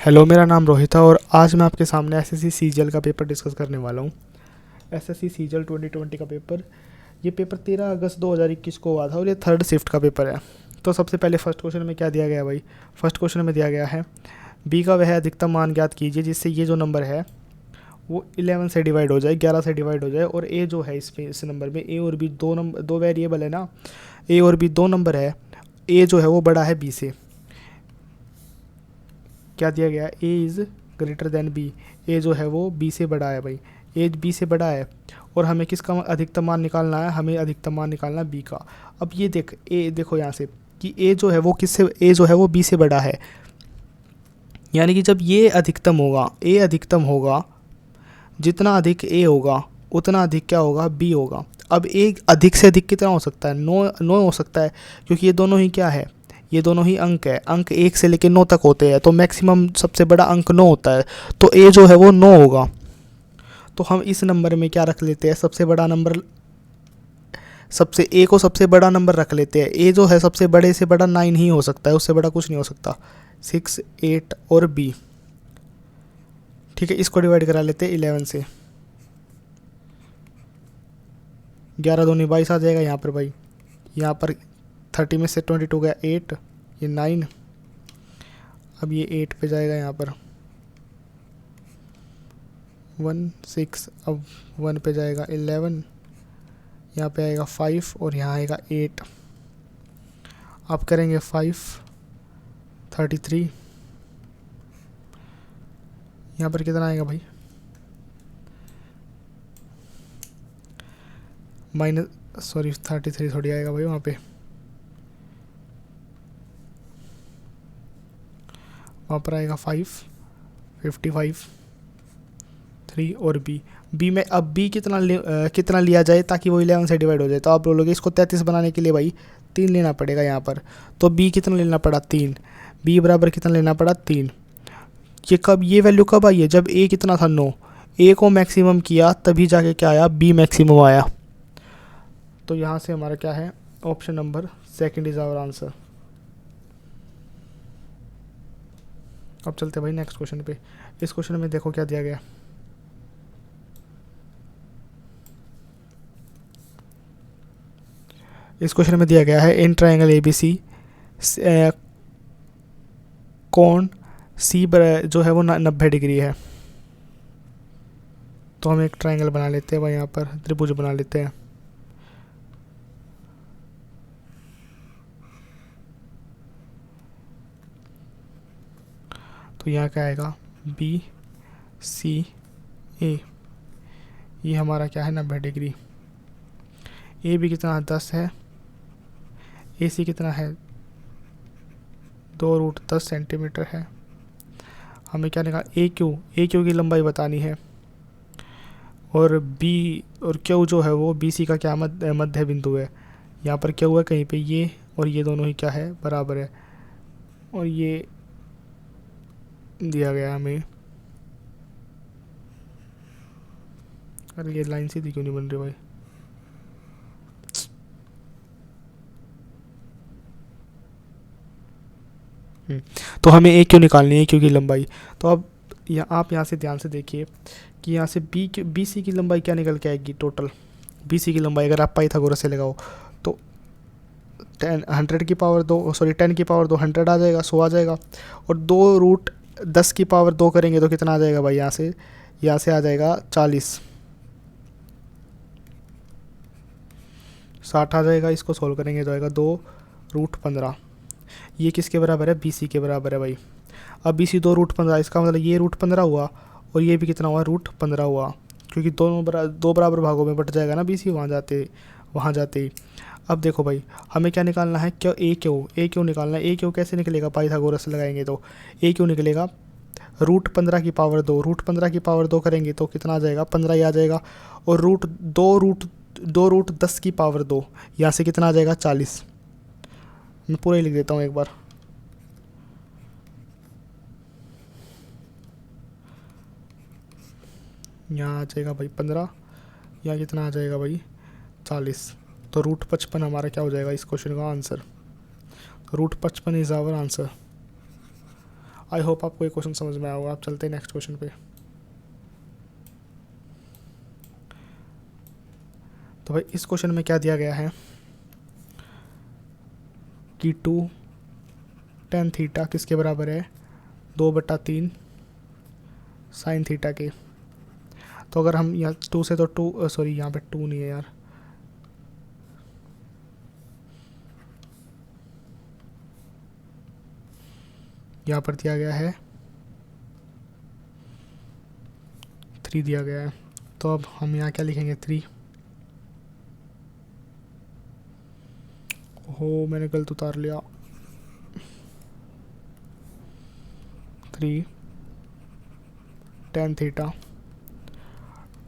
Hello, मेरा नाम रोहित है और आज मैं आपके सामने एसएससी सीजीएल का पेपर डिस्कस करने वाला हूँ। एसएससी सीजीएल 2020 का पेपर, ये पेपर 13 अगस्त 2021 को हुआ था और ये थर्ड शिफ्ट का पेपर है। तो सबसे पहले फर्स्ट क्वेश्चन में क्या दिया गया है भाई? फर्स्ट क्वेश्चन में दिया गया है बी का वह अधिकतम मान ज्ञात कीजिए जिससे ये जो नंबर है वो 11 से डिवाइड हो जाए, 11 से डिवाइड हो जाए, और ए जो है इस नंबर में ए और बी दो वेरिएबल है ना, ए और बी दो नंबर है। ए जो है वो बड़ा है बी से। क्या दिया गया? A is greater than B. A जो है वो बी से बड़ा है भाई, ए बी से बड़ा है। और हमें किसका अधिकतम मान निकालना है? हमें अधिकतम मान निकालना है बी का। अब ये देखो यहाँ से कि ए जो है वो ए जो है वो बी से बड़ा है, यानी कि जब ये अधिकतम होगा, ए अधिकतम होगा, जितना अधिक ए होगा उतना अधिक क्या होगा? बी होगा। अब ए अधिक से अधिक कितना हो सकता है? 9 हो सकता है, क्योंकि ये दोनों ही क्या है? ये दोनों ही अंक है। अंक 1 से लेकर 9 तक होते हैं, तो मैक्सिमम सबसे बड़ा अंक 9 होता है, तो ए जो है वो 9 होगा। तो हम इस नंबर में क्या रख लेते हैं? सबसे बड़ा नंबर, ए को सबसे बड़ा नंबर रख लेते हैं। ए जो है सबसे बड़े से बड़ा 9 ही हो सकता है, उससे बड़ा कुछ नहीं हो सकता। 6, 8 और बी। ठीक है, इसको डिवाइड करा लेते हैं 11 से। 11 दूनी 22 आ जाएगा यहाँ पर भाई। यहाँ पर 30 में से 22 गया 8, ये 9। अब ये 8 पे जाएगा यहाँ पर 1, 6। अब 1 पे जाएगा 11, यहाँ पे आएगा 5 और यहाँ आएगा 8। अब करेंगे 5, 33। यहाँ पर कितना आएगा भाई? -33 थोड़ी आएगा भाई वहाँ पे। वहाँ पर आएगा 5, 55, 3 और बी में अब बी कितना लिया जाए ताकि वो 11 से डिवाइड हो जाए? तो आप बोलोगे इसको 33 बनाने के लिए भाई 3 लेना पड़ेगा यहाँ पर। तो बी कितना लेना पड़ा? 3। बी बराबर कितना लेना पड़ा? 3। ये वैल्यू कब आई है? जब ए कितना था? 9। ए को मैक्सिमम किया तभी जाके क्या आया? बी मैक्सिमम आया। तो यहाँ से हमारा क्या है? Option number second is our answer. अब चलते भाई नेक्स्ट क्वेश्चन पे। इस क्वेश्चन में देखो क्या दिया गया। इस क्वेश्चन में दिया गया है इन ट्रायंगल ABC कोण सी जो है वो 90 डिग्री है। तो हम एक ट्रायंगल बना लेते हैं भाई, यहाँ पर त्रिभुज बना लेते हैं। तो यहाँ क्या आएगा? BCA, ये हमारा क्या है? 90 डिग्री। ए भी कितना? 10 है। AC कितना है? 2√10 सेंटीमीटर है। हमें क्या निकाल? ए क्यू की लंबाई बतानी है, और बी और क्यू जो है वो BC का क्या मध्य बिंदु है। यहाँ पर क्या हुआ? कहीं पे ये और ये दोनों ही क्या है? बराबर है। और ये दिया गया हमें। अरे ये लाइन सीधी क्यों नहीं बन रही भाई? तो हमें ए क्यू निकालनी है, क्यू की लंबाई। तो अब आप यहाँ से ध्यान से देखिए कि यहाँ से BC की लंबाई क्या निकल के आएगी टोटल। BC की लंबाई अगर आप पाइथागोरस से लगाओ तो 10 की पावर 2 100 आ जाएगा, 100 आ जाएगा। और 2√10 की पावर 2 करेंगे तो कितना आ जाएगा भाई? यहाँ से आ जाएगा 40, 60 आ जाएगा। इसको सोल्व करेंगे तो आएगा 2√15। ये किसके बराबर है? BC के बराबर है भाई। अब BC 2√15, इसका मतलब ये √15 हुआ और ये भी कितना हुआ? √15 हुआ, क्योंकि दो बराबर भागों में बट जाएगा ना BC वहाँ जाते ही। अब देखो भाई, हमें क्या निकालना है? क्या? ए क्यू निकालना है। ए क्यू कैसे निकलेगा? पाइथागोरस लगाएंगे तो ए क्यू निकलेगा √15 की पावर 2। √15 की पावर 2 करेंगे तो कितना आ जाएगा? 15 ही आ जाएगा। और √10 की पावर 2, यहाँ से कितना आ जाएगा? 40। मैं पूरा ही लिख देता हूँ एक बार। यहाँ आ जाएगा भाई 15, यहाँ कितना आ जाएगा भाई? 40। तो √55 हमारा क्या हो जाएगा इस क्वेश्चन का answer? √55 is our answer. I hope आपको ये क्वेश्चन समझ में आया होगा। आप चलते हैं नेक्स्ट क्वेश्चन पे। तो भाई इस क्वेश्चन में क्या दिया गया है कि 2 tan थीटा किसके बराबर है, 2/3 साइन थीटा के। तो अगर हम यहाँ 2 से तो 2 सॉरी यहाँ पे 2 नहीं है यार, यहाँ पर दिया गया है 3 दिया गया है। तो अब हम यहाँ क्या लिखेंगे 3। हो मैंने गलत उतार लिया। 3 tan थीटा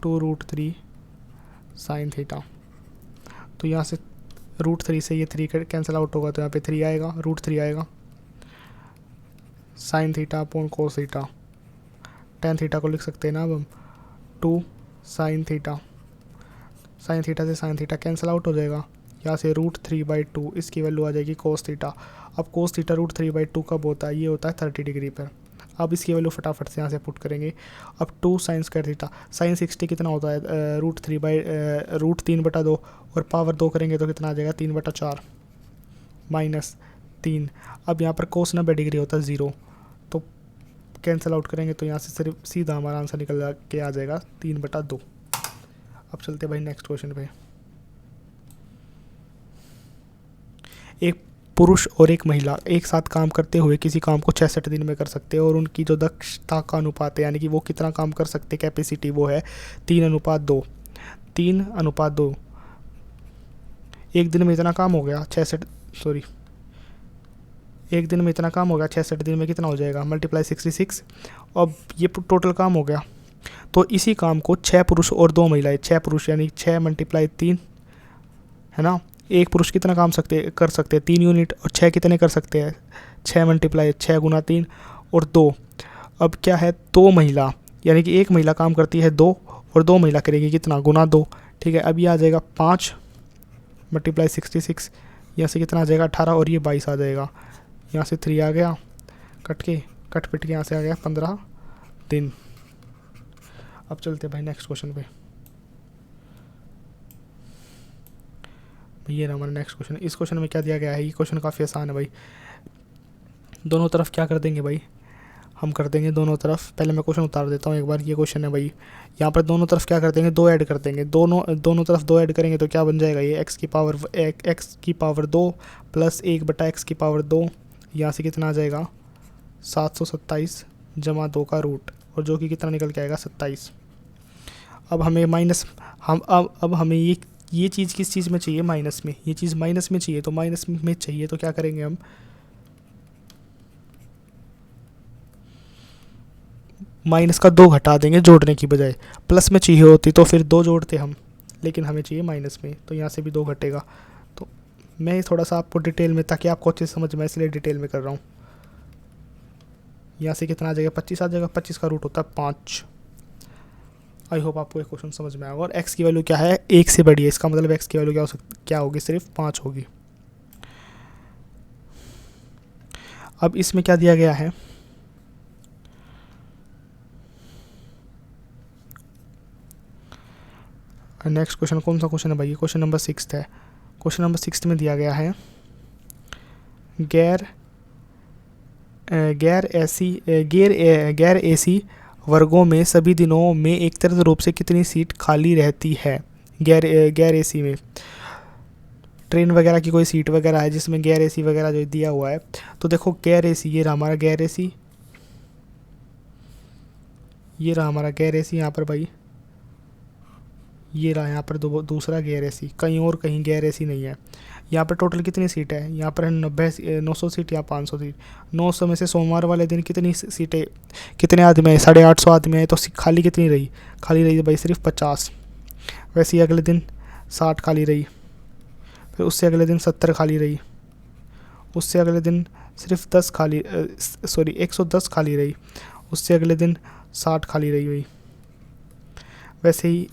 2√3 साइन थीटा। तो यहाँ से √3 से ये 3 कैंसिल आउट होगा, तो यहाँ पे 3 आएगा, √3 आएगा। Sine theta upon cos theta, tan theta को लिख सकते हैं ना अब हम 2 साइन थीटा। साइन थीटा से साइन थीटा कैंसिल आउट हो जाएगा, यहाँ से √3/2 इसकी वैल्यू आ जाएगी कोस थीटा। अब कोस थीटा √3/2 कब होता है, ये होता है 30 डिग्री पर। अब इसकी वैल्यू फटाफट से यहाँ से पुट करेंगे। अब 2 साइन स्क्वायर थीटा, साइन 60 कितना होता है √3/2 और पावर 2 करेंगे तो कितना आ जाएगा 3/4 -3। अब यहाँ पर कोस 90 डिग्री होता है 0, तो कैंसिल आउट करेंगे तो यहाँ से सिर्फ सीधा हमारा आंसर निकल के आ जाएगा 3/2। अब चलते भाई नेक्स्ट क्वेश्चन पे। एक पुरुष और एक महिला एक साथ काम करते हुए किसी काम को 66 दिन में कर सकते हैं और उनकी जो दक्षता का अनुपात है, यानी कि वो कितना काम कर सकते हैं, कैपेसिटी, वो है 3:2। 3:2 एक दिन में इतना काम हो गया 66 एक दिन में इतना काम हो गया 66 दिन में कितना हो जाएगा, मल्टीप्लाई 66। अब ये टोटल काम हो गया। तो इसी काम को 6 पुरुष और 2 महिलाएं, 6 पुरुष यानी 6 × 3 है ना। एक पुरुष कितना काम कर सकते हैं 3 यूनिट, और 6 कितने कर सकते हैं 6 × 6 × 3 और 2। अब क्या है 2 महिला, यानी कि एक महिला काम करती है 2 और 2 महिला करेगी कितना ×2। ठीक है, अब ये आ जाएगा 5 × 66, यहाँ से कितना आ जाएगा 18 और ये 22 आ जाएगा। यहाँ से 3 आ गया, कट पिट के यहाँ से आ गया 15 दिन। अब चलते भाई नेक्स्ट क्वेश्चन पे। ये रहा हमारा नेक्स्ट क्वेश्चन। इस क्वेश्चन में क्या दिया गया है, ये क्वेश्चन काफ़ी आसान है भाई। दोनों तरफ क्या कर देंगे भाई, हम कर देंगे दोनों तरफ, पहले मैं क्वेश्चन उतार देता हूँ एक बार। ये क्वेश्चन है भाई, यहाँ पर दोनों तरफ क्या कर देंगे 2 ऐड कर देंगे। दोनों तरफ 2 ऐड करेंगे तो क्या बन जाएगा, ये x की पावर 2 प्लस 1/x², यहाँ से कितना आ जाएगा 727 जमा 2 का रूट, और जो कि कितना निकल के आएगा 27। अब हमें माइनस, अब हमें ये चीज़ किस चीज़ में चाहिए, माइनस में। ये चीज़ माइनस में चाहिए, तो माइनस में चाहिए तो क्या करेंगे हम, माइनस का 2 घटा देंगे जोड़ने की बजाय। प्लस में चाहिए होती तो फिर 2 जोड़ते हम, लेकिन हमें चाहिए माइनस में, तो यहाँ से भी 2 घटेगा। तो मैं थोड़ा सा आपको डिटेल में, ताकि आपको अच्छे से समझ में, इसलिए डिटेल में कर रहा हूँ। यहाँ से कितना आ जाएगा 25 आ जाएगा, 25 का रूट होता है 5। आई होप आपको एक क्वेश्चन समझ में आएगा। और x की वैल्यू क्या है, 1 से बड़ी है, इसका मतलब x की वैल्यू क्या होगी, सिर्फ 5 होगी। अब इसमें क्या दिया गया है, नेक्स्ट क्वेश्चन कौन सा क्वेश्चन है भाई, ये क्वेश्चन नंबर 6 है। क्वेश्चन नंबर 6 में दिया गया है गैर एसी वर्गों में सभी दिनों में एक तरह रूप से कितनी सीट खाली रहती है। गैर एसी में ट्रेन वगैरह की कोई सीट वगैरह है जिसमें गैर एसी वगैरह जो दिया हुआ है, तो देखो गैर एसी, ये रहा हमारा गैर एसी, ये रहा हमारा गैर एसी यहाँ पर भाई, ये रहा यहाँ पर दूसरा गैर एसी, कहीं और कहीं गैर एसी नहीं है। यहाँ पर टोटल कितनी सीट है, यहाँ पर 900 सीट या 500 सीट। 900 में से सोमवार वाले दिन कितनी सीटें, कितने आदमी आए, 850 आदमी आए, तो खाली कितनी रही, खाली रही भाई सिर्फ 50। वैसे ही अगले दिन 60 खाली रही, फिर उससे अगले दिन 70 खाली रही, उससे अगले दिन सिर्फ 110 खाली रही, उससे अगले दिन 60 खाली रही हुई। वैसे ही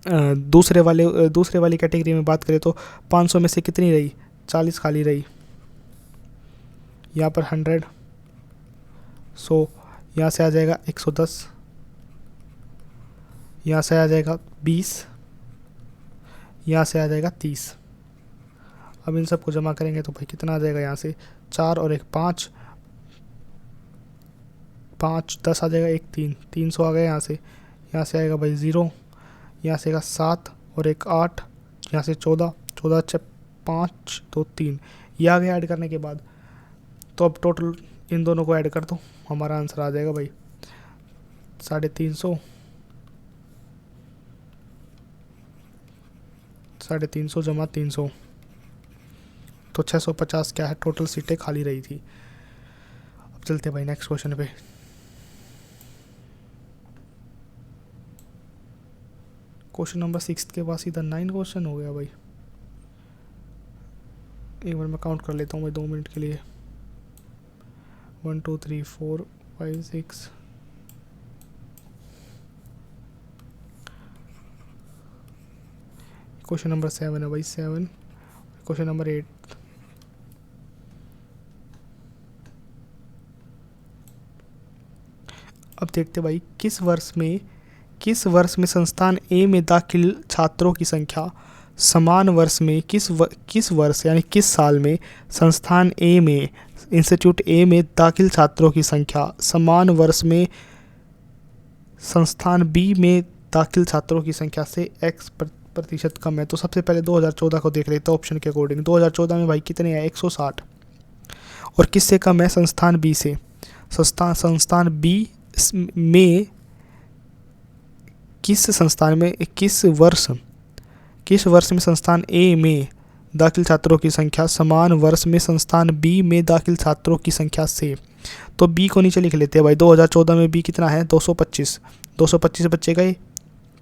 दूसरे वाली कैटेगरी में बात करें तो 500 में से कितनी रही, 40 खाली रही, यहाँ पर 100, 100, यहाँ से आ जाएगा 110, यहाँ से आ जाएगा 20, यहाँ से आ जाएगा 30। अब इन सबको जमा करेंगे तो भाई कितना आ जाएगा, यहाँ से 4 और 1 5, 5 10 आ जाएगा, 1 3, 300 आ गया। यहाँ से आएगा भाई 0, यहाँ से आएगा 7 और 1 8, यहाँ से 14, 14 6 5 2 3, ये आ गया ऐड करने के बाद। तो अब टोटल इन दोनों को ऐड कर दो, हमारा आंसर आ जाएगा भाई 350, 350 जमा 300, तो 650 क्या है, टोटल सीटें खाली रही थी। अब चलते भाई नेक्स्ट क्वेश्चन पे। क्वेश्चन नंबर 6 के बाद सीधा 9 क्वेश्चन हो गया भाई। एक बार मैं काउंट कर लेता हूँ भाई 2 मिनट के लिए। 1 2 3 4 5 6, क्वेश्चन नंबर 7 है भाई 7, क्वेश्चन नंबर 8। अब देखते भाई किस वर्ष में संस्थान ए में दाखिल छात्रों की संख्या समान वर्ष में किस वर्ष यानी किस साल में संस्थान ए में इंस्टीट्यूट ए में दाखिल छात्रों की संख्या समान वर्ष में संस्थान बी में दाखिल छात्रों की संख्या से x% कम है। तो सबसे पहले 2014 को देख लेते हैं ऑप्शन के अकॉर्डिंग। 2014 में भाई कितने हैं, 160, और किससे कम है, संस्थान बी से। संस्थान बी में किस वर्ष में संस्थान ए में दाखिल छात्रों की संख्या समान वर्ष में संस्थान बी में दाखिल छात्रों की संख्या से। तो बी को नीचे लिख लेते हैं भाई। 2014 में बी कितना है, 225 बच्चे गए,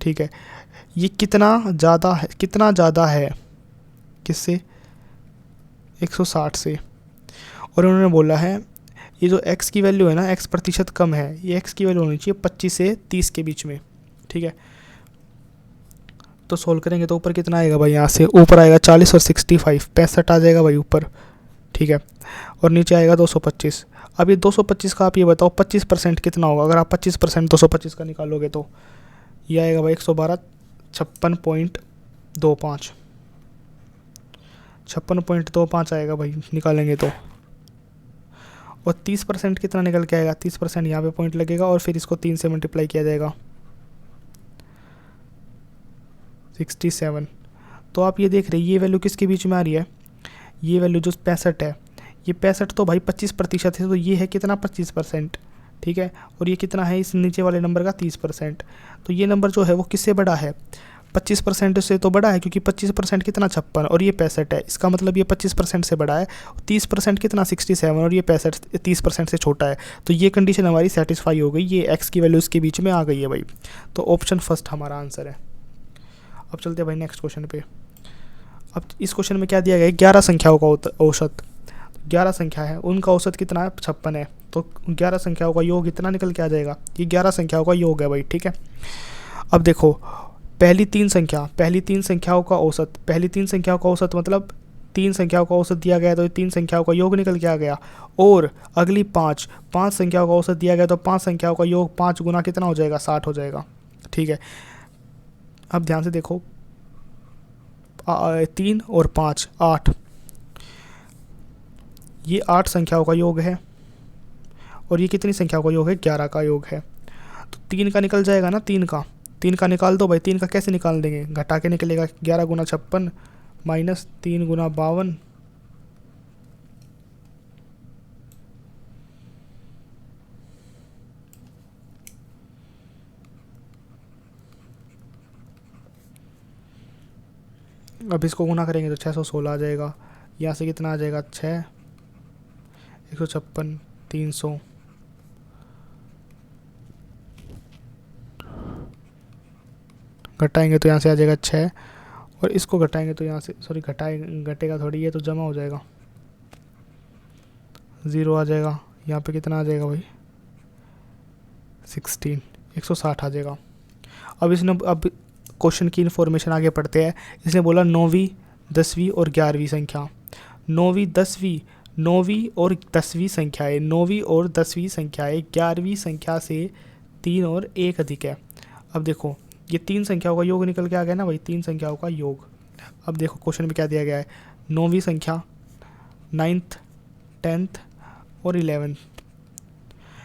ठीक है। ये कितना ज़्यादा है किससे, 160 से। और उन्होंने बोला है ये जो x की वैल्यू है ना, x% कम है, ये x की वैल्यू होनी चाहिए 25 से 30 के बीच में, ठीक है। तो सोल्व करेंगे तो ऊपर कितना आएगा भाई, यहाँ से ऊपर आएगा 40 और 65, 65 आ जाएगा भाई ऊपर, ठीक है। और नीचे आएगा 225। अब ये 225 का आप ये बताओ 25% कितना होगा। अगर आप 25% 225 का निकालोगे तो ये आएगा भाई 112, 56.25, 56.25 आएगा भाई निकालेंगे तो। और 30% कितना निकल के आएगा, 30% यहाँ पे पॉइंट लगेगा और फिर इसको 3 से मल्टीप्लाई किया जाएगा, 67। तो आप ये देख रहे हैं ये वैल्यू किसके बीच में आ रही है, ये वैल्यू जो 65 है, ये 65 तो भाई 25% है, तो ये है कितना 25%, ठीक है। और ये कितना है इस नीचे वाले नंबर का 30%। तो ये नंबर जो है वो किससे बड़ा है, 25% से तो बड़ा है, क्योंकि 25% कितना 56 और ये 65 है। इसका मतलब ये 25% से बड़ा है। 30% कितना 67 और ये 65 30% से छोटा है। तो ये कंडीशन हमारी सेटिस्फाई हो गई, ये एक्स की वैल्यू इसके बीच में आ गई है भाई। तो ऑप्शन फर्स्ट हमारा आंसर है। अब चलते हैं भाई नेक्स्ट क्वेश्चन पे। अब इस क्वेश्चन में क्या दिया गया है, 11 संख्याओं का औसत। 11 संख्या है, उनका औसत कितना है, 56 है। तो 11 संख्याओं का योग इतना निकल के आ जाएगा, ये 11 संख्याओं का योग है भाई, ठीक है। अब देखो पहली तीन संख्याओं का औसत मतलब 3 संख्याओं का औसत दिया गया तो 3 संख्याओं का योग निकल के आ गया। और अगली 5 संख्याओं का औसत दिया गया तो 5 संख्याओं का योग 5 गुना कितना हो जाएगा, 60 हो जाएगा, ठीक है। अब ध्यान से देखो 3 और 5 8, ये 8 संख्याओं का योग है और ये कितनी संख्याओं का योग है, 11 का योग है। तो 3 का निकल जाएगा ना, 3 का निकाल दो भाई। 3 का कैसे निकाल देंगे, घटा के निकलेगा, 11 गुना 56 माइनस 3 गुना 52, अब इसको गुना करेंगे तो 616 आ जाएगा। यहाँ से कितना आ जाएगा, 6 156 300, घटाएंगे तो यहाँ से आ जाएगा 6 और इसको घटाएंगे तो यहाँ से घटेगा थोड़ी, ये तो जमा हो जाएगा, 0 आ जाएगा। यहाँ पे कितना आ जाएगा भाई 16, 160 आ जाएगा। अब क्वेश्चन की इन्फॉर्मेशन आगे पढ़ते हैं। इसने बोला 9वीं 10वीं और 11वीं संख्या। 9वीं 9वीं और 10वीं संख्याएं, 9वीं और 10वीं संख्याएं 11वीं संख्या से 3 और 1 अधिक है। अब देखो ये 3 संख्याओं का योग निकल के आ गया ना भाई, 3 संख्याओं का योग। अब देखो क्वेश्चन में क्या दिया गया है, 9वीं संख्या, 9th 10th और 11th,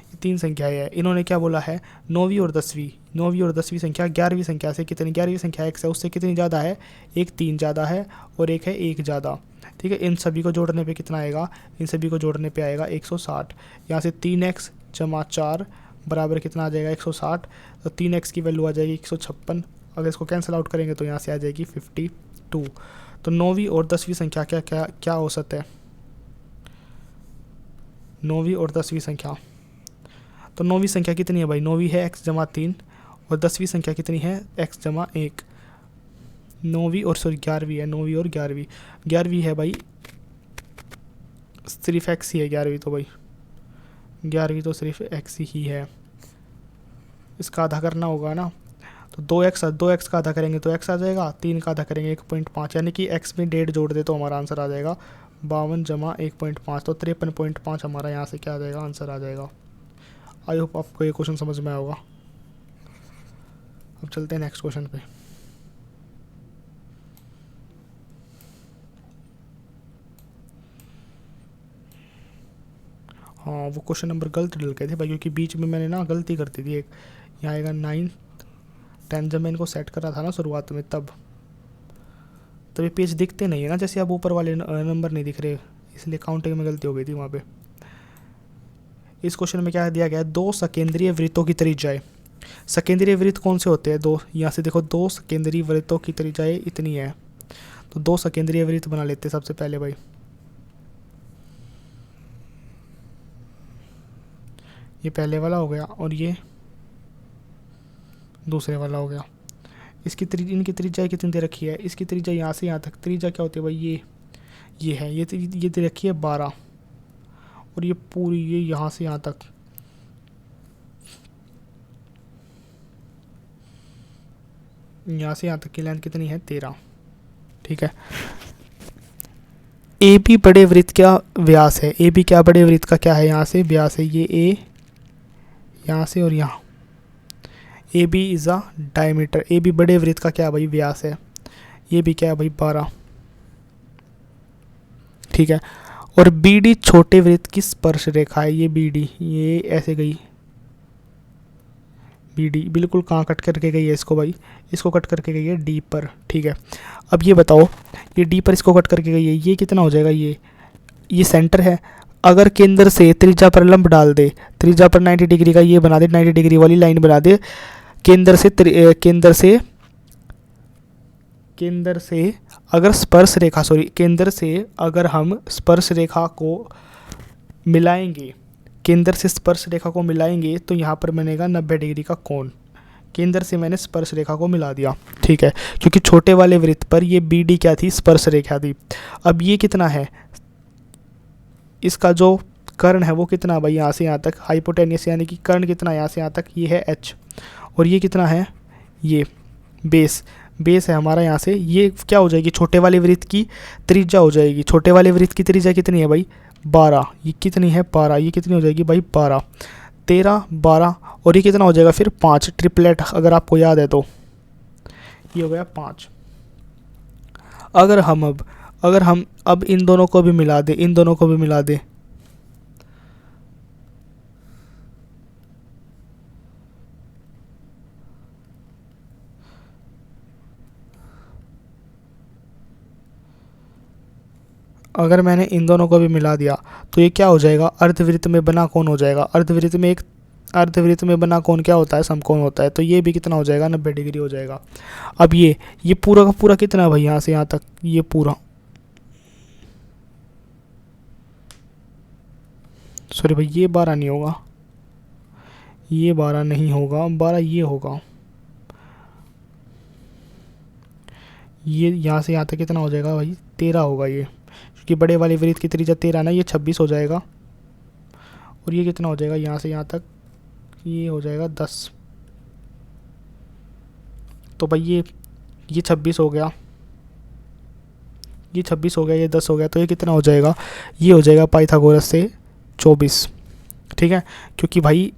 ये 3 संख्याएं हैं। इन्होंने क्या बोला है, 9वीं और 10वीं संख्या 11वीं संख्या से कितनी, 11वीं संख्या x है उससे कितनी ज़्यादा है, एक 3 ज़्यादा है और एक है 1 ज़्यादा। ठीक है, इन सभी को जोड़ने पे कितना आएगा, इन सभी को जोड़ने पे आएगा 160। यहाँ से 3x जमा 4 बराबर कितना आ जाएगा 160, तो 3x की वैल्यू आ जाएगी 156। अगर इसको कैंसिल आउट करेंगे तो यहाँ से आ जाएगी 52। तो 9वीं और 10वीं संख्या क्या क्या क्या औसत है, 9वीं और 10वीं संख्या, तो 9वीं संख्या कितनी है भाई, 9वीं है x जमा 3 और 10वीं संख्या कितनी है x जमा 1। 9वीं और सॉरी 11वीं है, 9वीं और 11वीं, 11वीं है भाई सिर्फ x ही है, 11वीं तो भाई 11वीं तो सिर्फ x ही है। इसका आधा करना होगा ना, तो 2x का आधा करेंगे तो x आ जाएगा, 3 का आधा करेंगे 1.5, यानी कि x में 1.5 जोड़ दे तो हमारा आंसर आ जाएगा 52 जमा 1.5, तो 53.5 हमारा यहाँ से क्या आ जाएगा, आंसर आ जाएगा। आई होप आपको ये क्वेश्चन समझ में आया होगा। अब चलते हैं नेक्स्ट क्वेश्चन पे। हाँ वो क्वेश्चन नंबर गलत डल गए थे भाई, क्योंकि बीच में मैंने ना गलती कर दी थी एक, यहाँ आएगा 9 10 जब मैं इनको सेट कर रहा था ना शुरुआत में, तब ये पेज दिखते नहीं है ना, जैसे अब ऊपर वाले नंबर नहीं दिख रहे, इसलिए काउंटिंग में गलती हो गई थी वहाँ पे। इस क्वेश्चन में क्या दिया गया है, 2 सकेंद्रीय वृत्तों की त्रिज्याएं, सकेंद्रीय वृत्त कौन से होते हैं, 2, यहाँ से देखो 2 सकेंद्रीय वृत्तों की त्रिज्याएं इतनी है, तो 2 सकेंद्रीय वृत्त बना लेते हैं सबसे पहले भाई। ये पहले वाला हो गया और ये दूसरे वाला हो गया। इनकी त्रिज्या कितनी दे रखी है, इसकी त्रिज्या यहाँ से यहाँ तक, त्रिज्या क्या होती है भाई, ये है, ये दे रखी है 12, और ये पूरी ये यहाँ से यहाँ तक, यहाँ से यहाँ तक की लेंथ कितनी है 13। ठीक है, ए बी बड़े वृत्त का व्यास है, ए बी क्या बड़े वृत्त का क्या है, यहाँ से व्यास है, ये ए यहाँ से और यहाँ, A B is a diameter, A B बड़े वृत्त का क्या भाई व्यास है, ये भी क्या है भाई 12। ठीक है, और बी डी छोटे वृत्त की स्पर्श रेखा है, ये बी डी ये ऐसे गई, बी डी बिल्कुल कहाँ कट करके गई है इसको भाई, इसको कट करके गई है डी पर। ठीक है, अब ये बताओ ये डी पर इसको कट करके गई है, ये कितना हो जाएगा, ये सेंटर है, अगर केंद्र से त्रिज्या पर लंब डाल दे, त्रिज्या पर 90 डिग्री का ये बना दे, 90 डिग्री वाली लाइन बना दे, केंद्र से अगर स्पर्श रेखा केंद्र से अगर हम स्पर्श रेखा को मिलाएंगे, केंद्र से स्पर्श रेखा को मिलाएंगे तो यहाँ पर बनेगा 90 डिग्री का कोण, केंद्र से मैंने स्पर्श रेखा को मिला दिया। ठीक है, क्योंकि छोटे वाले वृत्त पर ये बी डी क्या थी, स्पर्श रेखा थी। अब ये कितना है, इसका जो कर्ण है वो कितना भाई, यहाँ से यहाँ तक हाइपोटेनियस, यानी कि कर्ण कितना यहाँ से यहाँ तक, ये है एच, और ये कितना है, ये बेस है हमारा, यहाँ से ये क्या हो जाएगी, छोटे वाले वृत्त की त्रिज्या हो जाएगी। छोटे वाले वृत्त की त्रिज्या कितनी है भाई 12, ये कितनी है 12, ये कितनी हो जाएगी भाई 12, 13 12, और ये कितना हो जाएगा फिर 5, ट्रिपलेट अगर आपको याद है तो ये हो गया 5। अगर हम अब इन दोनों को भी मिला दें, अगर मैंने इन दोनों को भी मिला दिया तो ये क्या हो जाएगा, अर्धवृत्त में बना कोण हो जाएगा। अर्धवृत्त में बना कोण क्या होता है, समकोण होता है, तो ये भी कितना हो जाएगा 90 डिग्री हो जाएगा। अब ये पूरा का पूरा कितना है भाई, यहाँ से यहाँ तक ये पूरा, सॉरी भाई ये 12 नहीं होगा, ये 12 नहीं होगा, 12 ये होगा, ये यहाँ से यहाँ तक कितना हो जाएगा भाई 13 होगा ये, क्योंकि बड़े वाले वृत्त की त्रिज्या 13 ना, ये 26 हो जाएगा, और ये कितना हो जाएगा यहाँ से यहाँ तक, ये हो जाएगा 10। तो भाई ये 26 हो गया, ये 26 हो गया, ये 10 हो गया, तो ये कितना हो जाएगा, ये हो जाएगा पाइथागोरस से 24। ठीक है, क्योंकि भाई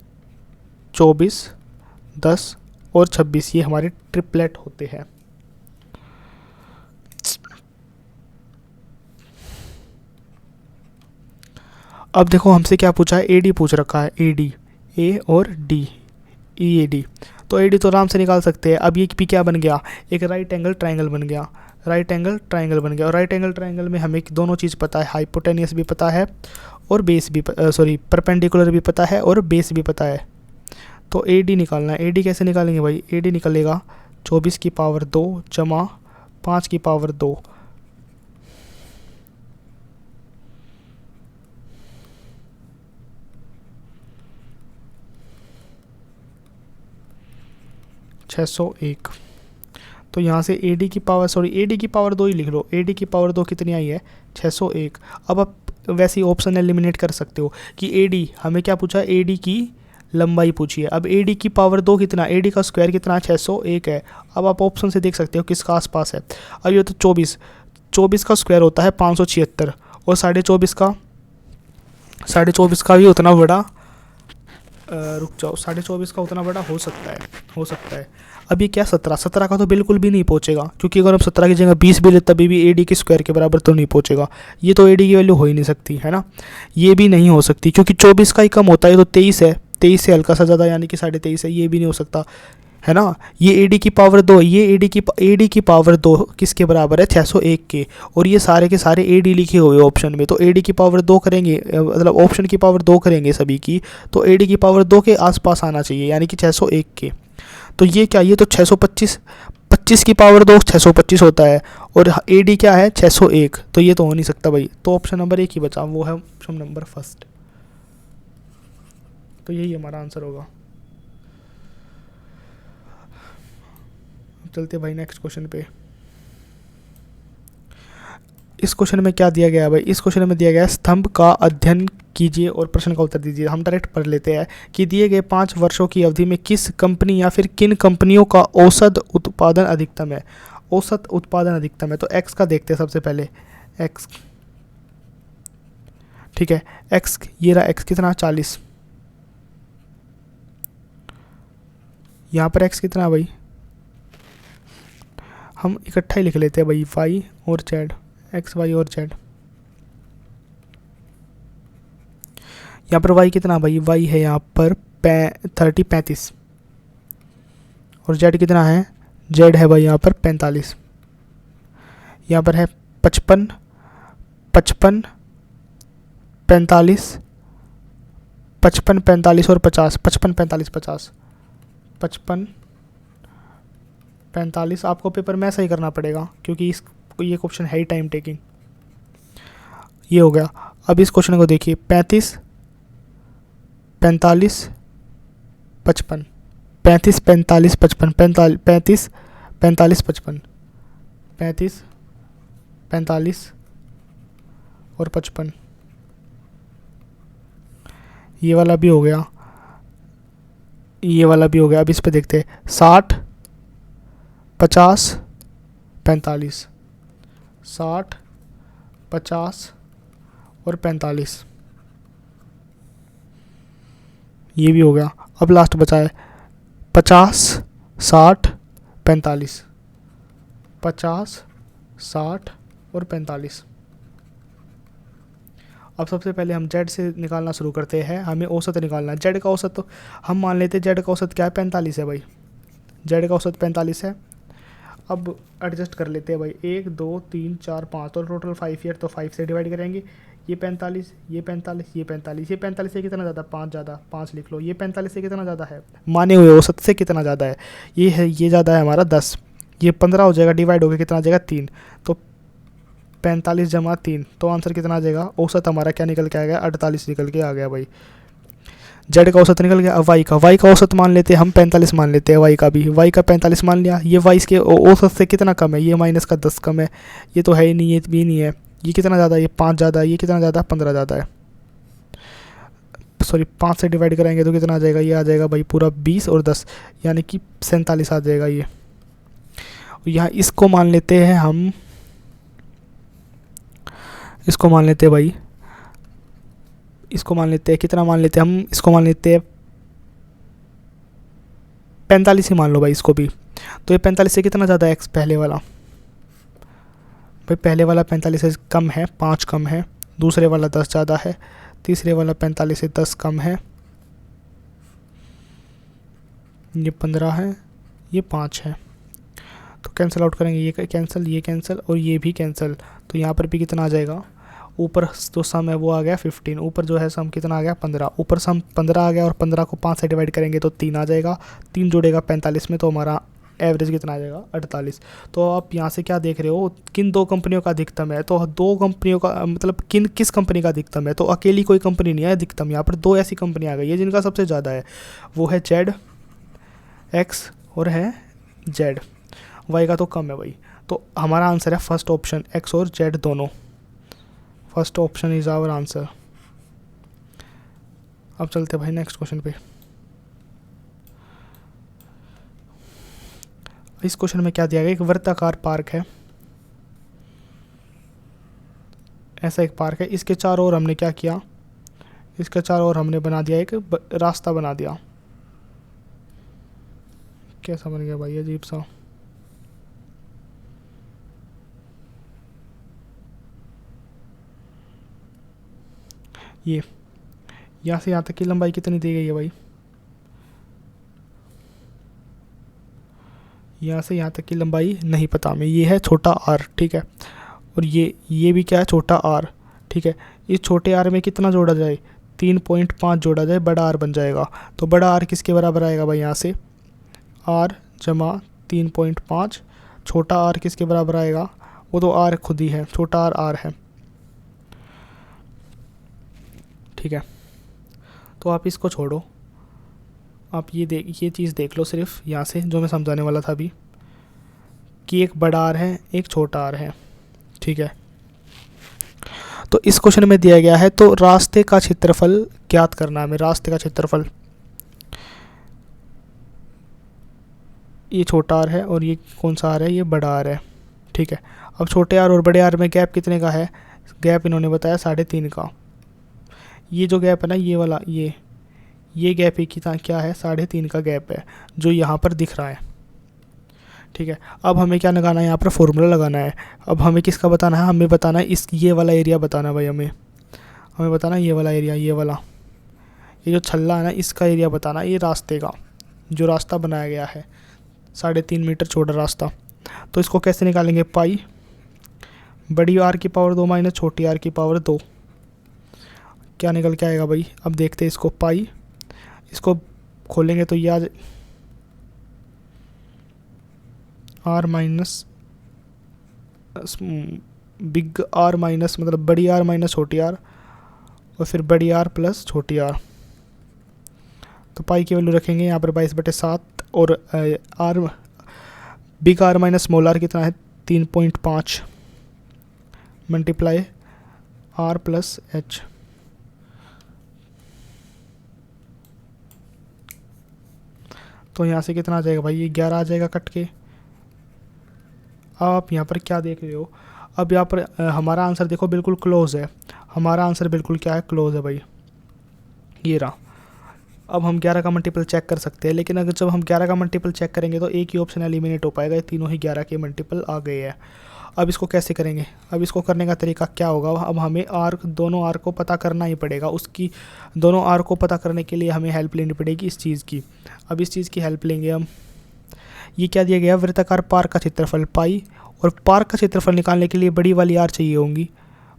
24, 10 और 26 ये हमारे ट्रिपलेट होते हैं। अब देखो हमसे क्या पूछा है, एडी पूछ रखा है, एडी, ए और डी, ई ए डी। तो एडी तो आराम से निकाल सकते हैं। अब ये भी क्या बन गया, एक राइट एंगल ट्राइंगल बन गया, राइट एंगल ट्राइंगल बन गया। और राइट एंगल ट्राइंगल में हमें दोनों चीज़ पता है, हाइपोटेनियस भी पता है और बेस भी सॉरी परपेंडिकुलर भी पता है और बेस भी पता है। तो ए डी निकालना है। ए डी कैसे निकालेंगे भाई, ए डी निकलेगा 24 की पावर 2 जमा 5 की पावर 2, 601। तो यहाँ से ए डी की पावर ए डी की पावर 2 ही लिख लो। ए डी की पावर 2 कितनी आई है, 601। अब आप वैसे ही ऑप्शन एलिमिनेट कर सकते हो कि ए डी हमें क्या पूछा, ए डी की लंबाई पूछी है। अब ए डी की पावर 2 कितना, ए डी का स्क्वायर कितना, 601 है। अब आप ऑप्शन से देख सकते हो किसका आसपास है। अब ये तो 24 का स्क्वायर होता है 576 और 24.5 का भी उतना बड़ा रुक जाओ, 24.5 का उतना बड़ा हो सकता है। अब ये क्या 17 का तो बिल्कुल भी नहीं पहुंचेगा, क्योंकि अगर हम 17 की जगह 20 भी ले तभी भी ए डी के स्क्वायर के बराबर तो नहीं पहुंचेगा। ये तो ए डी की वैल्यू हो ही नहीं सकती है ना, ये भी नहीं हो सकती क्योंकि 24 का ही कम होता है, तो 23 है, 23 से हल्का सा ज़्यादा यानी कि 23.5 है, ये भी नहीं हो सकता है ना। ये ए डी की पावर 2, ये ए डी की पावर 2 किसके बराबर है, 601 के। और ये सारे के सारे ए डी लिखे हुए ऑप्शन में, तो ए डी की पावर 2 करेंगे, मतलब ऑप्शन की पावर 2 करेंगे सभी की, तो ए डी की पावर 2 के आसपास आना चाहिए यानी कि 601 के। तो ये क्या, ये तो 625, 25 की पावर 2 625 होता है और ए डी क्या है 601, तो ये तो हो नहीं सकता भाई। तो ऑप्शन नंबर 1 ही बचा, वो है ऑप्शन नंबर फर्स्ट। तो यही हमारा आंसर होगा। चलते भाई नेक्स्ट क्वेश्चन पे। इस क्वेश्चन में क्या दिया गया है भाई, इस क्वेश्चन में दिया गया है स्तंभ का अध्ययन कीजिए और प्रश्न का उत्तर दीजिए। हम डायरेक्ट पढ़ लेते हैं कि दिए गए 5 वर्षों की अवधि में किस कंपनी या फिर किन कंपनियों का औसत उत्पादन अधिकतम है। औसत उत्पादन अधिकतम है, तो एक्स का देखते हैं सबसे पहले, एक्स, ठीक है, एक्स ये रहा, एक्स कितना 40, यहाँ पर एक्स कितना भाई, हम इकट्ठा ही लिख लेते हैं भाई, वाई और जेड, एक्स वाई और जेड। यहाँ पर वाई कितना भाई, वाई है यहाँ पर 35 और जेड कितना है, जेड है भाई यहाँ पर 45। यहाँ पर है 55, 55, 45, 55, 45 और 50, 55, 45, 50, 55, 45। आपको पेपर में ऐसा ही करना पड़ेगा क्योंकि ये क्वेश्चन है ही टाइम टेकिंग। ये हो गया। अब इस क्वेश्चन को देखिए, 35, 45, 55, 35, 45, 55, 35, 45, 55, 35, 45 और 55, ये वाला भी हो गया, ये वाला भी हो गया। अब इस पे देखते हैं, 60, 50, 45, 60, 50 और 45, ये भी हो गया। अब लास्ट बचा है 50, 60, 45, 50, 60 और 45। अब सबसे पहले हम जेड से निकालना शुरू करते हैं। हमें औसत निकालना है। जेड का औसत तो हम मान लेते हैं, जेड का औसत क्या है, 45 है भाई, जेड का औसत 45 है। अब एडजस्ट कर लेते हैं भाई, 1 2 3 4 5, तो टोटल 5 ईयर, तो 5 से डिवाइड करेंगे। ये 45, ये 45, ये 45, ये 45 से कितना ज़्यादा, 5 ज़्यादा, 5 लिख लो। ये 45 से कितना ज़्यादा है, माने हुए औसत से कितना ज़्यादा है, ये है, ये ज़्यादा है हमारा 10। ये 15 हो जाएगा, डिवाइड हो गया कितना आ जाएगा 3, तो 45 जमा 3, तो आंसर कितना आ जाएगा, औसत हमारा क्या निकल के आ गया, 48 निकल के आ गया भाई। जेड का औसत निकल गया। अब वाई का औसत मान लेते हैं हम, 45 मान लेते हैं। वाई का भी, वाई का 45 मान लिया। ये वाई के औसत से कितना कम है, ये माइनस का 10 कम है, ये तो है ही नहीं, ये भी नहीं है। ये कितना ज़्यादा है, ये 5 ज़्यादा है, ये कितना ज़्यादा, 15 ज़्यादा है, सॉरी 5 से डिवाइड करेंगे तो कितना आ जाएगा, ये आ जाएगा भाई पूरा 20 और 10 यानी कि 47 आ जाएगा ये। यहाँ इसको मान लेते हैं हम इसको मान लेते हैं भाई, इसको मान लेते हैं, कितना मान लेते हैं हम, इसको मान लेते हैं 45 ही मान लो भाई इसको भी। तो ये 45 से कितना ज़्यादा है एक्स पहले वाला, भाई पहले वाला 45 से कम है, 5 कम है, दूसरे वाला 10 ज़्यादा है, तीसरे वाला 45 से 10 कम है, ये 15 है, ये 5 है। तो कैंसिल आउट करेंगे, ये कैंसिल और ये भी कैंसिल। तो यहाँ पर भी कितना आ जाएगा, ऊपर जो सम है वो आ गया 15, ऊपर जो है सम कितना आ गया 15, ऊपर सम 15 आ गया और 15 को 5 से डिवाइड करेंगे तो 3 आ जाएगा, 3 जोड़ेगा 45 में, तो हमारा एवरेज कितना आ जाएगा 48। तो आप यहाँ से क्या देख रहे हो, किन दो कंपनियों का अधिकतम है, तो दो कंपनियों का मतलब किस कंपनी का अधिकतम है, तो अकेली कोई कंपनी नहीं है अधिकतम, यहाँ पर दो ऐसी कंपनी आ गई है जिनका सबसे ज़्यादा है, वो है जेड एक्स और है जेड, वाई का तो कम है भाई। तो हमारा आंसर है फर्स्ट ऑप्शन, एक्स और जेड दोनों, first option is our answer. अब चलते भाई नेक्स्ट क्वेश्चन पे। इस क्वेश्चन में क्या दिया गया, एक वृत्ताकार पार्क है, ऐसा एक पार्क है, इसके चारों ओर हमने क्या किया, इसके चारों ओर हमने बना दिया एक रास्ता बना दिया, कैसा बन गया भाई अजीब सा, ये यहाँ से यहाँ तक की लंबाई कितनी दी गई है भाई, यहाँ से यहाँ तक की लंबाई नहीं पता हमें, ये है छोटा आर, ठीक है, और ये भी क्या है छोटा आर, ठीक है। इस छोटे आर में कितना जोड़ा जाए, 3.5 जोड़ा जाए, बड़ा आर बन जाएगा। तो बड़ा आर किसके बराबर आएगा भाई, यहाँ से आर जमा 3.5, छोटा आर किसके बराबर आएगा, वो तो आर खुद ही है, छोटा आर आर है, ठीक है। तो आप इसको छोड़ो, आप ये चीज़ देख लो सिर्फ यहाँ से, जो मैं समझाने वाला था अभी, कि एक बड़ा आर है एक छोटा आर है, ठीक है। तो इस क्वेश्चन में दिया गया है, तो रास्ते का क्षेत्रफल ज्ञात करना है हमें, रास्ते का क्षेत्रफल, ये छोटा आर है और ये कौन सा आर है, ये बड़ा आर है, ठीक है। अब छोटे आर और बड़े आर में गैप कितने का है, गैप इन्होंने बताया 3.5 का, ये जो गैप है ना ये वाला, ये गैप ही क्या है, 3.5 का गैप है जो यहाँ पर दिख रहा है, ठीक है। अब हमें क्या लगाना है, यहाँ पर फॉर्मूला लगाना है। अब हमें किसका बताना है, हमें बताना है इस ये वाला एरिया बताना है भाई, हमें बताना है ये वाला एरिया, ये वाला, ये जो छल्ला है ना इसका एरिया बताना है, ये रास्ते का जो रास्ता बनाया गया है 3.5 मीटर चौड़ा रास्ता। तो इसको कैसे निकालेंगे, पाई बड़ी आर की पावर 2 माइनस छोटी आर की पावर 2, क्या निकल के आएगा भाई, अब देखते हैं इसको, पाई इसको खोलेंगे तो ये आज R minus big R minus मतलब बड़ी आर माइनस छोटी आर, और फिर बड़ी आर प्लस छोटी आर। तो पाई की वैल्यू रखेंगे यहाँ पर 22/7, और R big R minus small R कितना है 3.5 मल्टीप्लाई आर प्लस एच। तो यहाँ से कितना आ जाएगा भाई, ये 11 आ जाएगा कट के। आप यहाँ पर क्या देख रहे हो, अब यहाँ पर हमारा आंसर देखो बिल्कुल क्लोज है, हमारा आंसर बिल्कुल क्या है, क्लोज है भाई, ये रहा। अब हम 11 का मल्टीपल चेक कर सकते हैं, लेकिन अगर जब हम 11 का मल्टीपल चेक करेंगे तो एक ही ऑप्शन एलिमिनेट हो पाएगा, ये तीनों ही 11 के मल्टीपल आ गए हैं। अब इसको कैसे करेंगे, अब इसको करने का तरीका क्या होगा, अब हमें दोनों आर को पता करना ही पड़ेगा, उसकी दोनों आर को पता करने के लिए हमें हेल्प लेनी पड़ेगी इस चीज़ की। अब इस चीज़ की हेल्प लेंगे हम, ये क्या दिया गया, वृत्ताकार पार्क का क्षेत्रफल पाई, और पार्क का क्षेत्रफल निकालने के लिए बड़ी वाली आर चाहिए होंगी,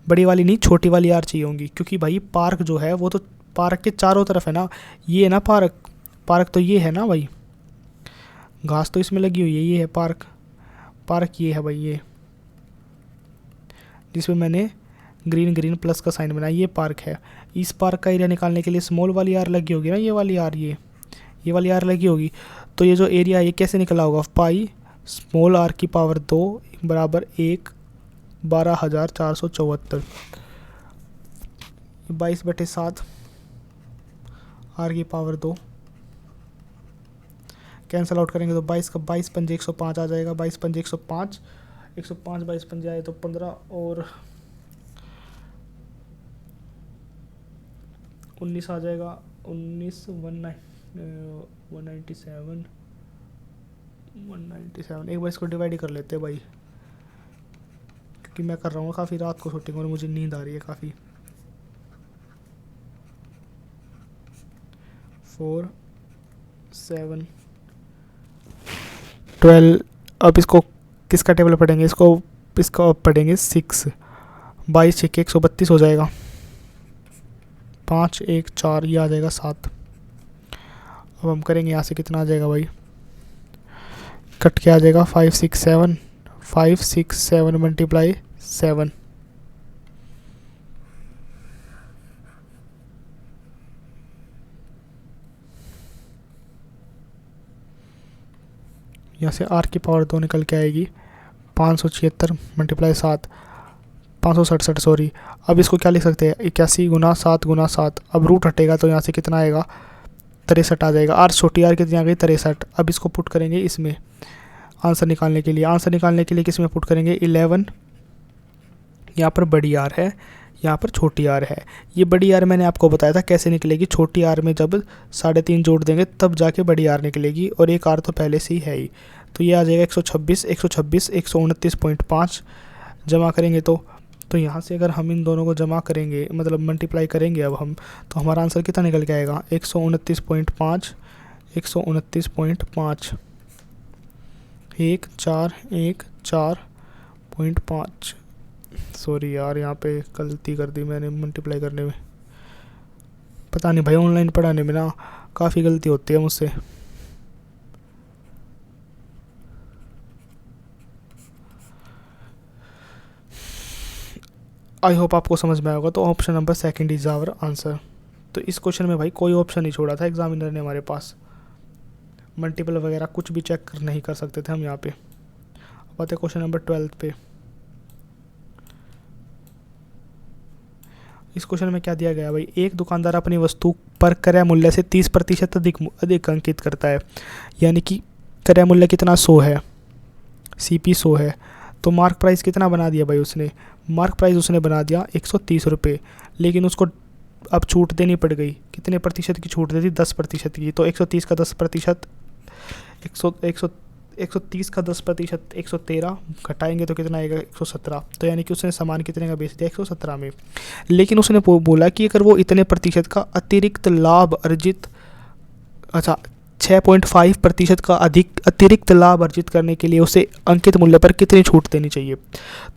बड़ी वाली नहीं छोटी वाली आर चाहिए होंगी, क्योंकि भाई पार्क जो है वो तो पार्क के चारों तरफ है ना, ये है ना पार्क तो ये है ना भाई, घास तो इसमें लगी हुई है, ये है पार्क ये है भाई, ये जिसमें मैंने ग्रीन प्लस का साइन बनाया, ये पार्क है। इस पार्क का एरिया निकालने के लिए स्मॉल वाली आर लगी होगी ना, ये वाली आर, ये वाली आर लगी होगी। तो ये जो एरिया है ये कैसे निकला होगा, पाई स्मॉल आर की पावर 2 बराबर 1 12,474, 22/7 आर की पावर 2, कैंसिल आउट करेंगे तो 22 का 22 पंजे 105 आ जाएगा, 22 पंजे 105, 105 22 पंजे आए तो 15, और 19 आ जाएगा, 19 197 197। एक बार इसको डिवाइड ही कर लेते हैं भाई, क्योंकि मैं कर रहा हूँ काफ़ी रात को शूटिंग और मुझे नींद आ रही है काफ़ी। 4 7 12। अब इसको किसका टेबल पढ़ेंगे, इसको अब पढ़ेंगे 6। 22 6 132 हो जाएगा। 5 1 4 ये आ जाएगा 7। अब हम करेंगे यहाँ से कितना आ जाएगा भाई, कट के आ जाएगा 5 6 7। 5 6 7 मल्टीप्लाई 7। यहाँ से r की पावर 2 निकल के आएगी। 576 मल्टीप्लाई 7, 567 सॉरी। अब इसको क्या लिख सकते हैं, 81 गुना 7 गुना 7। अब रूट हटेगा तो यहाँ से कितना आएगा, 63 आ जाएगा। r छोटी r कितनी आ गई, 63। अब इसको पुट करेंगे इसमें आंसर निकालने के लिए। आंसर निकालने के लिए किस में पुट करेंगे, 11। यहाँ पर बड़ी आर है, यहाँ पर छोटी आर है। ये बड़ी आर मैंने आपको बताया था कैसे निकलेगी, छोटी आर में जब 3.5 जोड़ देंगे तब जाके बड़ी आर निकलेगी, और एक आर तो पहले से ही है ही। तो ये आ जाएगा 126 126 129.5 जमा करेंगे तो यहाँ से अगर हम इन दोनों को जमा करेंगे, मतलब मल्टीप्लाई करेंगे अब हम, तो हमारा आंसर कितना निकल के आएगा, 129.5 129.5 1414.5। सॉरी यार, यहाँ पे गलती कर दी मैंने मल्टीप्लाई करने में। पता नहीं भाई, ऑनलाइन पढ़ाने में ना काफ़ी गलती होती है मुझसे। आई होप आपको समझ में आएगा। तो option number second is our answer. तो इस क्वेश्चन में भाई कोई ऑप्शन नहीं छोड़ा था एग्जामिनर ने हमारे पास, मल्टीपल वगैरह कुछ भी चेक नहीं कर सकते थे हम यहाँ पे। अब आते क्वेश्चन नंबर 12 पे। इस क्वेश्चन में क्या दिया गया भाई, एक दुकानदार अपनी वस्तु पर क्रय मूल्य से 30% अधिक अंकित करता है, यानी कि क्रय मूल्य कितना 100 है, CP 100 है, तो मार्क प्राइस कितना बना दिया भाई उसने, मार्क प्राइस उसने बना दिया 130 रुपये। लेकिन उसको अब छूट देनी पड़ गई, कितने प्रतिशत की छूट देती, 10% की। तो 130 का 10%, 130 का 10% 113 घटाएंगे तो कितना आएगा, 117। तो यानी कि उसने सामान कितने का बेच दिया, 117 में। लेकिन उसने बोला कि अगर वो इतने प्रतिशत का अतिरिक्त लाभ अर्जित, अच्छा 6.5% का अतिरिक्त लाभ अर्जित करने के लिए उसे अंकित मूल्य पर कितनी छूट देनी चाहिए।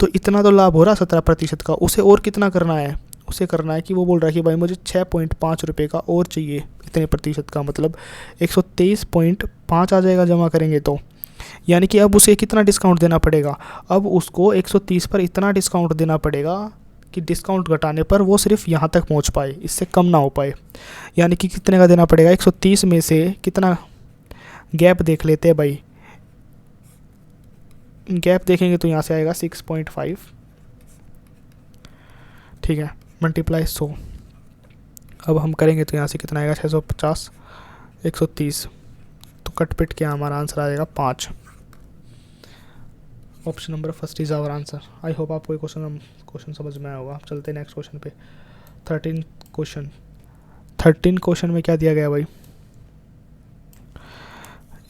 तो इतना तो लाभ हो रहा 17% का, उसे और कितना करना है, उसे करना है कि वो बोल रहा है कि भाई मुझे 6.5 रुपये का और चाहिए इतने प्रतिशत का, मतलब 123.5 आ जाएगा जमा करेंगे तो। यानी कि अब उसे कितना डिस्काउंट देना पड़ेगा, अब उसको 130 पर इतना डिस्काउंट देना पड़ेगा कि डिस्काउंट घटाने पर वो सिर्फ यहाँ तक पहुँच पाए, इससे कम ना हो पाए। यानी कि कितने का देना पड़ेगा, 130 में से कितना गैप देख लेते हैं भाई। गैप देखेंगे तो यहाँ से आएगा 6.5, ठीक है, मल्टीप्लाई 100। अब हम करेंगे तो यहाँ से कितना आएगा, 650 130, तो कट पिट के हमारा आंसर आ जाएगा 5। Option number first is our answer. I hope आपको क्वेश्चन समझ में आया होगा। आप चलते हैं नेक्स्ट क्वेश्चन पे। 13 क्वेश्चन में क्या दिया गया भाई,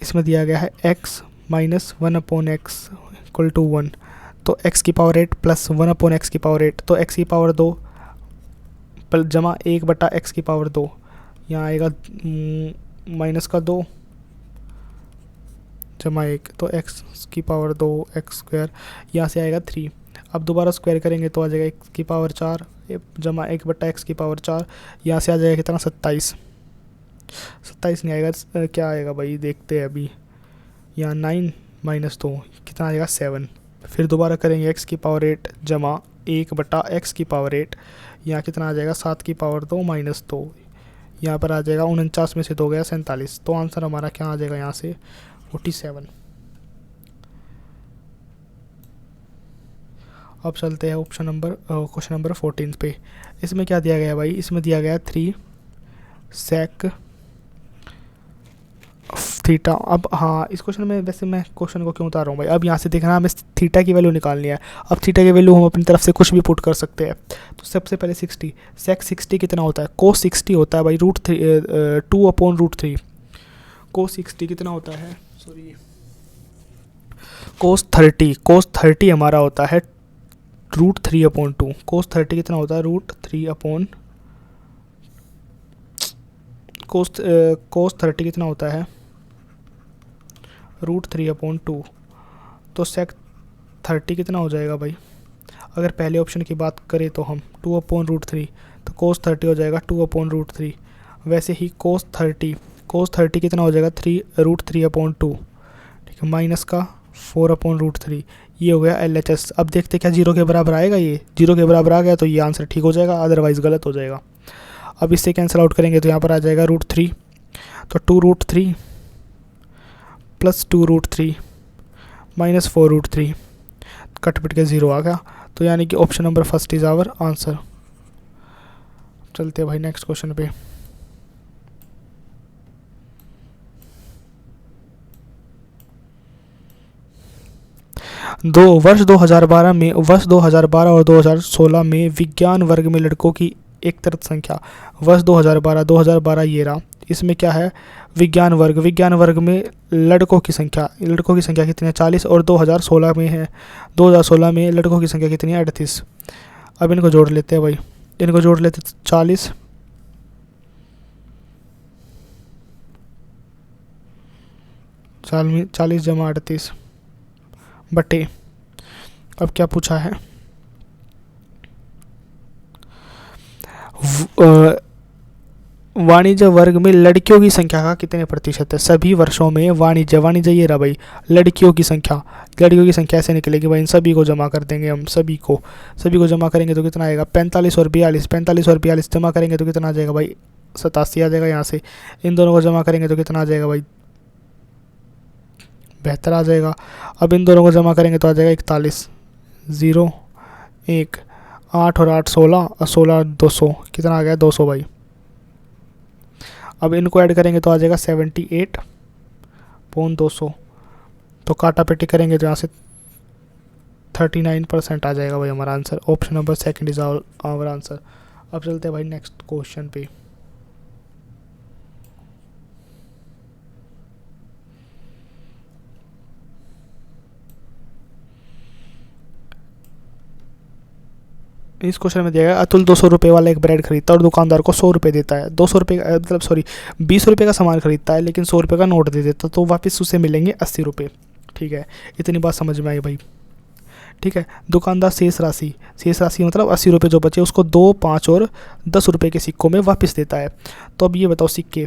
इसमें दिया गया है x minus 1/x equal to 1। तो x की पावर 8 प्लस 1/x की पावर 8, तो x की पावर 2 जमा 1/x की पावर 2, यहाँ आएगा माइनस का 2 जमा 1, तो x की पावर 2 x स्क्वायर, यहाँ से आएगा 3। अब दोबारा स्क्वायर करेंगे तो आ जाएगा x की पावर 4 जमा 1/x की पावर 4, यहाँ से आ जाएगा कितना 27 नहीं आएगा, क्या आएगा भाई देखते हैं अभी। यहाँ 9 माइनस 2 कितना आएगा 7। फिर दोबारा करेंगे x की पावर 8 जमा 1/x की पावर 8, यहाँ कितना आ जाएगा 7 की पावर 2 माइनस 2, यहाँ पर आ जाएगा 49 में से 2 गया 47। तो आंसर हमारा क्या आ जाएगा यहाँ से 47। अब चलते हैं क्वेश्चन नंबर 14 पे। इसमें क्या दिया गया भाई, इसमें दिया गया 3 sec थीटा। अब हाँ, इस क्वेश्चन में वैसे मैं क्वेश्चन को क्यों उतार रहा हूँ भाई, अब यहाँ से देखना हमें थीटा की वैल्यू निकालनी है। अब थीटा की वैल्यू हम अपनी तरफ से कुछ भी पुट कर सकते हैं। तो सबसे पहले 60, सेक 60 कितना होता है, कोस 60 होता है भाई √2/√3। कोस 60 कितना होता है, सॉरी कोस 30 हमारा होता है √3/2। कोस 30 कितना होता है कोस 30 कितना होता है √3/2। तो सेक 30 कितना हो जाएगा भाई, अगर पहले ऑप्शन की बात करें तो हम 2/√3, तो कोस 30 हो जाएगा 2/√3। वैसे ही कोस 30 कितना हो जाएगा √3/2, ठीक है, माइनस का 4/√3। ये हो गया LHS। अब देखते क्या जीरो के बराबर आएगा, ये जीरो के बराबर आ गया तो ये आंसर ठीक हो जाएगा, अदरवाइज़ गलत हो जाएगा। अब इससे कैंसिल आउट करेंगे तो यहाँ पर आ जाएगा √3, तो 2√3 प्लस 2√3 माइनस 4√3, कट पिट के ज़ीरो आ गया। तो यानी कि option number first is our answer. चलते हैं भाई नेक्स्ट क्वेश्चन पे। वर्ष 2012 और 2016 में विज्ञान वर्ग में लड़कों की एकत्रित संख्या, वर्ष 2012 ये रहा, इसमें क्या है, विज्ञान वर्ग में लड़कों की संख्या कितनी है 40, और 2016 में है, 2016 में लड़कों की संख्या कितनी है 38। अब इनको जोड़ लेते हैं भाई, 40 जमा 38 बटे, अब क्या पूछा है, वाणिज्य वर्ग में लड़कियों की संख्या का कितने प्रतिशत है सभी वर्षों में। वाणिज्य ये रहा भाई, लड़कियों की संख्या ऐसे निकलेगी भाई, इन सभी को जमा कर देंगे हम, सभी को जमा करेंगे तो कितना आएगा 45 और 42 जमा करेंगे तो कितना आ जाएगा भाई 87 आ जाएगा। यहाँ से इन दोनों को जमा करेंगे तो कितना आ जाएगा भाई 72 आ जाएगा। अब इन दोनों को जमा करेंगे तो आ जाएगा 41, 0 1 8 और 8 16 और 16 200, कितना आ गया 200 भाई। अब इनको ऐड करेंगे तो आ जाएगा 78.200, तो काटा पेटी करेंगे तो यहाँ से 39% आ जाएगा भाई हमारा answer. Option number second is our answer. अब चलते हैं भाई नेक्स्ट क्वेश्चन पे। इस क्वेश्चन में दिया गया अतुल 200 रुपये वाला एक ब्रेड खरीदता है और दुकानदार को 100 रुपये देता है। 200 रुपये मतलब सॉरी 20 रुपये का सामान खरीदता है लेकिन 100 रुपये का नोट दे देता, तो वापस उसे मिलेंगे 80 रुपये। ठीक है, इतनी बात समझ में आई भाई। ठीक है, दुकानदार शेष राशि मतलब 80 रुपये जो बचे उसको 2, 5 और 10 रुपये के सिक्कों में वापस देता है। तो अब ये बताओ सिक्के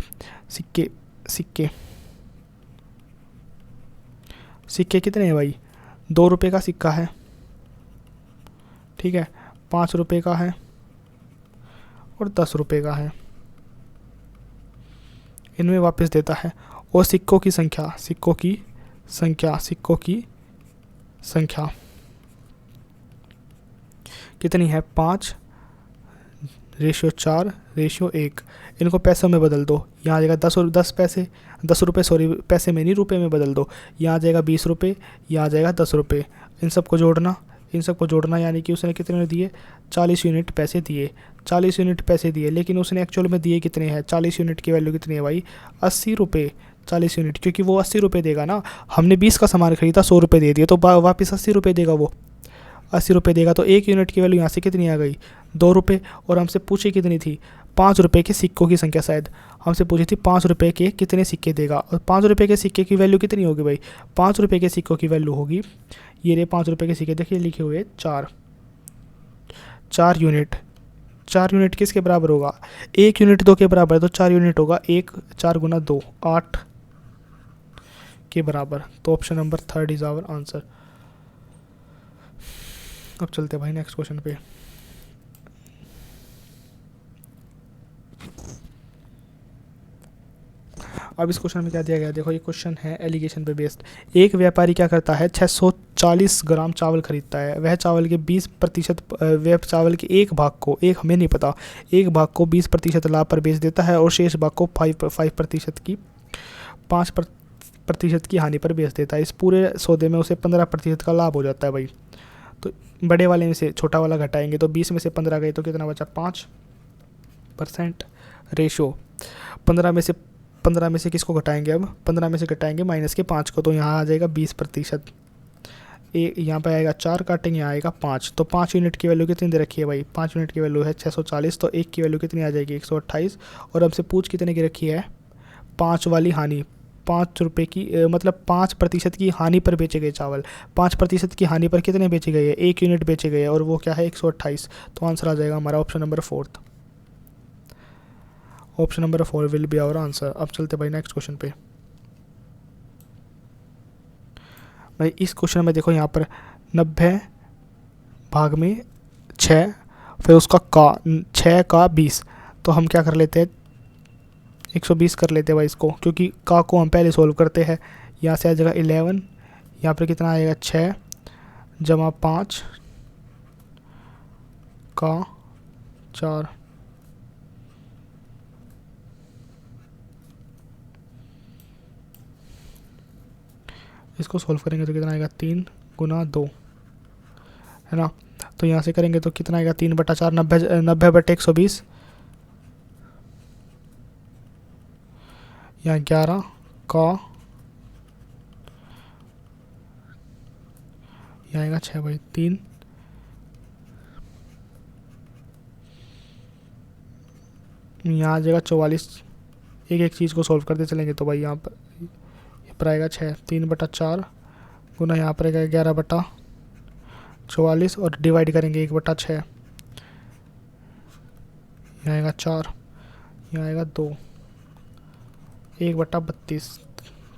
कितने हैं भाई, 2 रुपये का सिक्का है, ठीक है, 5 रुपये का है और 10 रुपये का है, इनमें वापस देता है। और सिक्कों की संख्या कितनी है 5:4:1। इनको पैसों में बदल दो, यहाँ आ जाएगा 10 और 10 पैसे, 10 रुपये सॉरी पैसे में नहीं रुपए में बदल दो, यहाँ आ जाएगा 20 रुपये, यहाँ आ जाएगा 10 रुपये। इन सबको जोड़ना यानी कि उसने कितने दिए 40 यूनिट पैसे दिए, लेकिन उसने एक्चुअल में दिए कितने हैं 40 यूनिट की वैल्यू कितनी है भाई 80 रुपये 40 यूनिट, क्योंकि वो 80 रुपये देगा ना, हमने 20 का सामान खरीदा 100 रुपये दे दिए तो वापस 80 रुपये देगा, वो 80 रुपये देगा। तो 1 यूनिट की वैल्यू यहाँ से कितनी आ गई 2 रुपये। और हमसे पूछी कितनी थी 5 रुपये के सिक्कों की संख्या, शायद हमसे पूछी थी 5 रुपये के कितने सिक्के देगा, और 5 रुपये के सिक्के की वैल्यू कितनी होगी भाई 5 रुपये के सिक्कों की वैल्यू होगी, ये रहे 5 रुपये के सिक्के, देखिए लिखे हुए 4 यूनिट। 4 यूनिट किसके बराबर होगा 1 यूनिट 2 के बराबर है, तो 4 यूनिट होगा 4 गुना 2 8 के बराबर। तो option number 3 is our answer. अब चलते हैं भाई नेक्स्ट क्वेश्चन पे। अब इस क्वेश्चन में क्या दिया गया, देखो ये क्वेश्चन है एलिगेशन पे बेस्ड। एक व्यापारी क्या करता है 640 ग्राम चावल खरीदता है, वह चावल के 20% वह चावल के एक भाग को हमें नहीं पता, एक भाग को 20% लाभ पर बेच देता है और शेष भाग को 5% की प्रतिशत की हानि पर बेच देता है। इस पूरे सौदे में उसे 15% का लाभ हो जाता है भाई। तो बड़े वाले में से छोटा वाला घटाएंगे तो 20 में से 15 गए तो कितना बचा, 5% रेशो। 15 में से किसको घटाएंगे, अब 15 में से घटाएंगे -5 को, तो यहाँ आ जाएगा 20%। यहाँ पे आएगा 4 काटेंगे, यहाँ आएगा 5। तो 5 यूनिट की वैल्यू कितनी दे रखी है भाई, 5 यूनिट की वैल्यू है 640। तो 1 की वैल्यू कितनी आ जाएगी, 128। और हमसे पूछ कितने की रखी है, 5 वाली हानि, 5 रुपये की मतलब 5% की हानि पर बेचे गए चावल। 5% की हानि पर कितने बेचे गए हैं, 1 यूनिट बेचे गए हैं, और वो क्या है, 128। तो आंसर आ जाएगा हमारा option number 4। Option number 4 will be our answer. अब चलते भाई नेक्स्ट क्वेश्चन पे। भाई इस क्वेश्चन में देखो यहाँ पर 90 भाग में 6, फिर उसका का 6 का 20। तो हम क्या कर लेते हैं, 120 कर लेते हैं भाई इसको, क्योंकि का को हम पहले सोल्व करते हैं। यहाँ से आ जाएगा 11, यहाँ पर कितना आएगा 6 जमा 5 का 4। इसको सोल्व करेंगे तो कितना आएगा, 3 गुना 2 है ना। तो यहाँ से करेंगे तो कितना आएगा, 3/4, 90/120, यहाँ 11 का, यहाँ आएगा 6 भाई, 3 यहाँ आ जाएगा 44। एक एक चीज़ को सोल्व करते चलेंगे तो भाई यहाँ पर आएगा 6, 3/4 गुना यहाँ पर आएगा 11/44, और डिवाइड करेंगे 1/6, यहाँ आएगा 4, यहाँ आएगा 2, 1/32।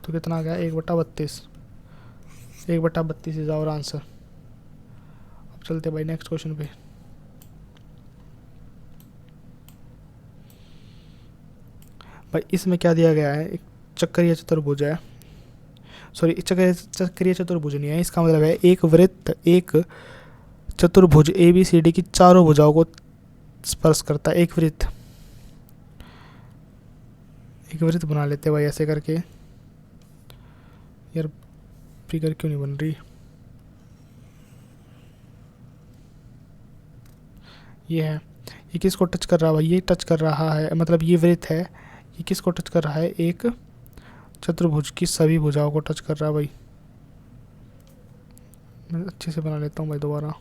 तो कितना आ गया, 1/32। 1/32 इज आवर आंसर। अब चलते भाई नेक्स्ट क्वेश्चन पे। भाई इसमें क्या दिया गया है, एक चक्रीय चतुर्भुज है, सॉरी चक्रीय चतुर्भुज नहीं है, इसका मतलब है एक वृत्त एक चतुर्भुज ABCD की चारों भुजाओं को स्पर्श करता है। एक वृत्त बना लेते हैं भाई ऐसे करके। यार फिगर क्यों नहीं बन रही, ये है, ये किसको टच कर रहा है भाई, ये टच कर रहा है, मतलब ये वृत्त है, ये किसको टच कर रहा है, एक चतुर्भुज की सभी भुजाओं को टच कर रहा है भाई। मैं अच्छे से बना लेता हूँ भाई दोबारा।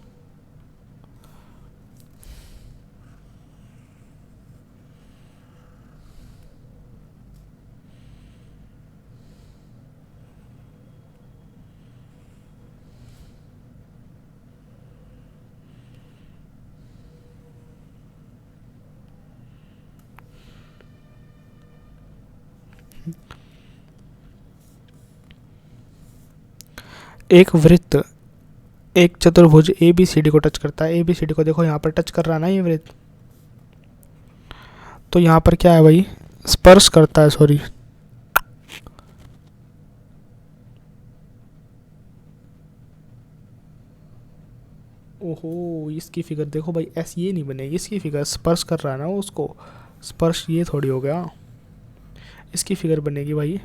एक वृत्त एक चतुर्भुज ABCD को टच करता है। ABCD को देखो यहाँ पर टच कर रहा है ना ये वृत्त, तो यहाँ पर क्या है भाई, स्पर्श करता है, सॉरी ओहो, इसकी फिगर देखो भाई, ऐसी ये नहीं बनेगी, इसकी फिगर स्पर्श कर रहा है ना उसको, स्पर्श ये थोड़ी हो गया, इसकी फिगर बनेगी भाई।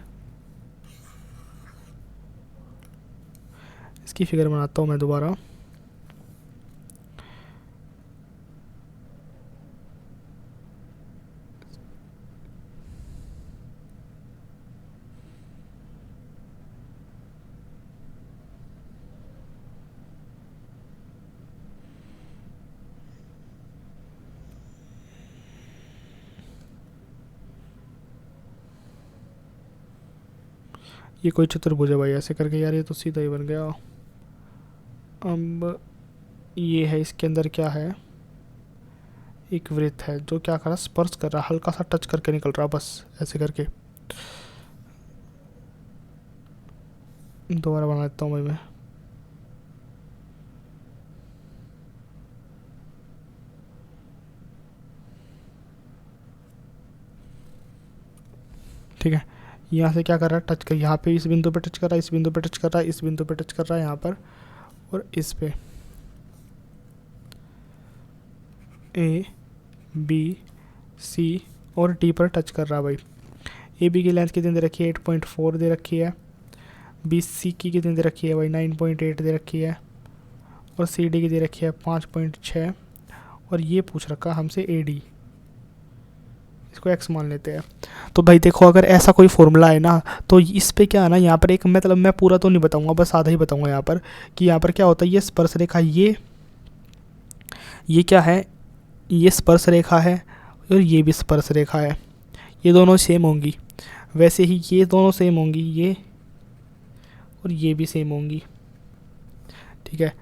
इसकी फिगर बनाता हूँ मैं दोबारा। ये कोई चतुर्भुज है भाई ऐसे करके, यार ये तो सीधा ही बन गया। अब ये है, इसके अंदर क्या है, एक वृत्त है जो क्या कर रहा है, स्पर्श कर रहा है, हल्का सा टच करके निकल रहा है बस ऐसे करके। दोबारा बना लेता हूँ भाई मैं। ठीक है, यहाँ से क्या कर रहा है, टच कर, यहाँ पे इस बिंदु पे टच कर रहा है, इस बिंदु पे टच कर रहा है, इस बिंदु पे टच कर रहा है यहाँ पर, और इस पे A B C और D पर टच कर रहा है भाई। AB की लेंथ कितनी दे रखी है, 8.4 दे रखी है, BC की कितनी दे रखी है भाई, 9.8 दे रखी है, और CD की दे रखी है 5.6, और ये पूछ रखा हमसे AD, इसको x मान लेते हैं। तो भाई देखो अगर ऐसा कोई फॉर्मूला है ना, तो इस पे क्या है ना, यहाँ पर एक मतलब मैं पूरा तो नहीं बताऊंगा, बस आधा ही बताऊंगा यहाँ पर, कि यहाँ पर क्या होता है, ये स्पर्श रेखा, ये क्या है, ये स्पर्श रेखा है और ये भी स्पर्श रेखा है, ये दोनों सेम होंगी। वैसे ही ये दोनों सेम होंगी, ये और ये भी सेम होंगी, ठीक है।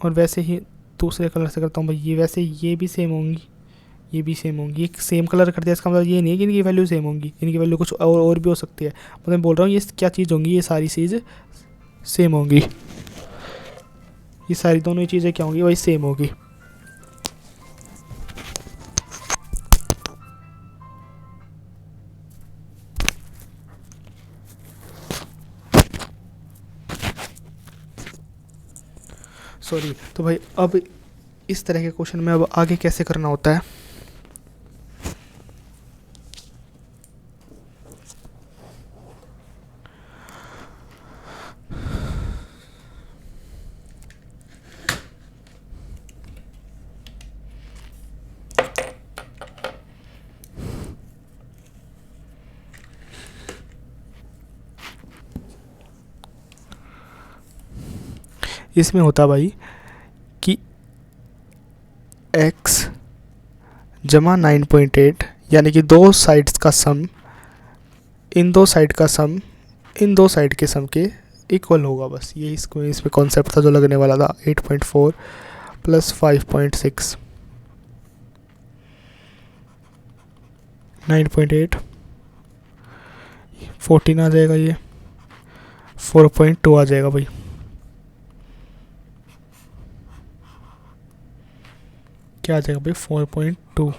और वैसे ही दूसरे कलर से करता हूँ भाई, ये वैसे ये भी सेम होंगी, ये भी सेम होंगी। एक सेम कलर कर दिया, इसका मतलब ये नहीं है कि इनकी वैल्यू सेम होंगी, इनकी वैल्यू कुछ और भी हो सकती है। मतलब मैं बोल रहा हूँ ये क्या चीज़ होंगी, ये सारी चीज़ सेम होंगी, ये सारी दोनों ही चीज़ें क्या होंगी, वही सेम होगी। सॉरी। तो भाई अब इस तरह के क्वेश्चन में अब आगे कैसे करना होता है, इसमें होता भाई कि x जमा 9.8 यानी कि दो साइड्स का सम, इन दो साइड का सम इन दो साइड के सम के इक्वल होगा। बस ये इसमें कॉन्सेप्ट था जो लगने वाला था। 8.4 प्लस 5.6, 9.8, 14 आ जाएगा, ये 4.2 आ जाएगा भाई। क्या आ जाएगा भाई, 4.2।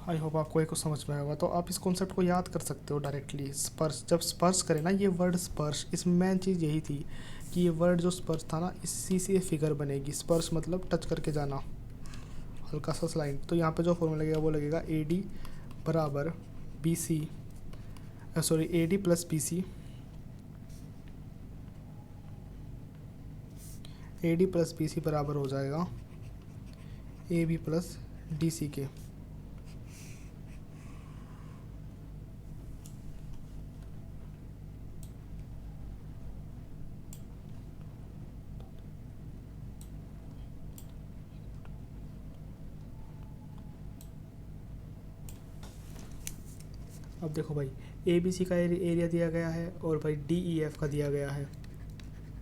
आई होप आपको एक समझ में आएगा। तो आप इस कॉन्सेप्ट को याद कर सकते हो डायरेक्टली। स्पर्श, जब स्पर्श करें ना, ये वर्ड स्पर्श, इसमें मेन चीज़ यही थी कि ये वर्ड जो स्पर्श था ना, इसी से फिगर बनेगी। स्पर्श मतलब टच करके जाना, हल्का सा स्लाइड। तो यहाँ पे जो फॉर्मूला लगेगा वो लगेगा AD बराबर BC, sorry AD plus BC, AD plus BC बराबर हो जाएगा AB प्लस DC के। अब देखो भाई, ABC का एरिया दिया गया है और भाई DEF का दिया गया है,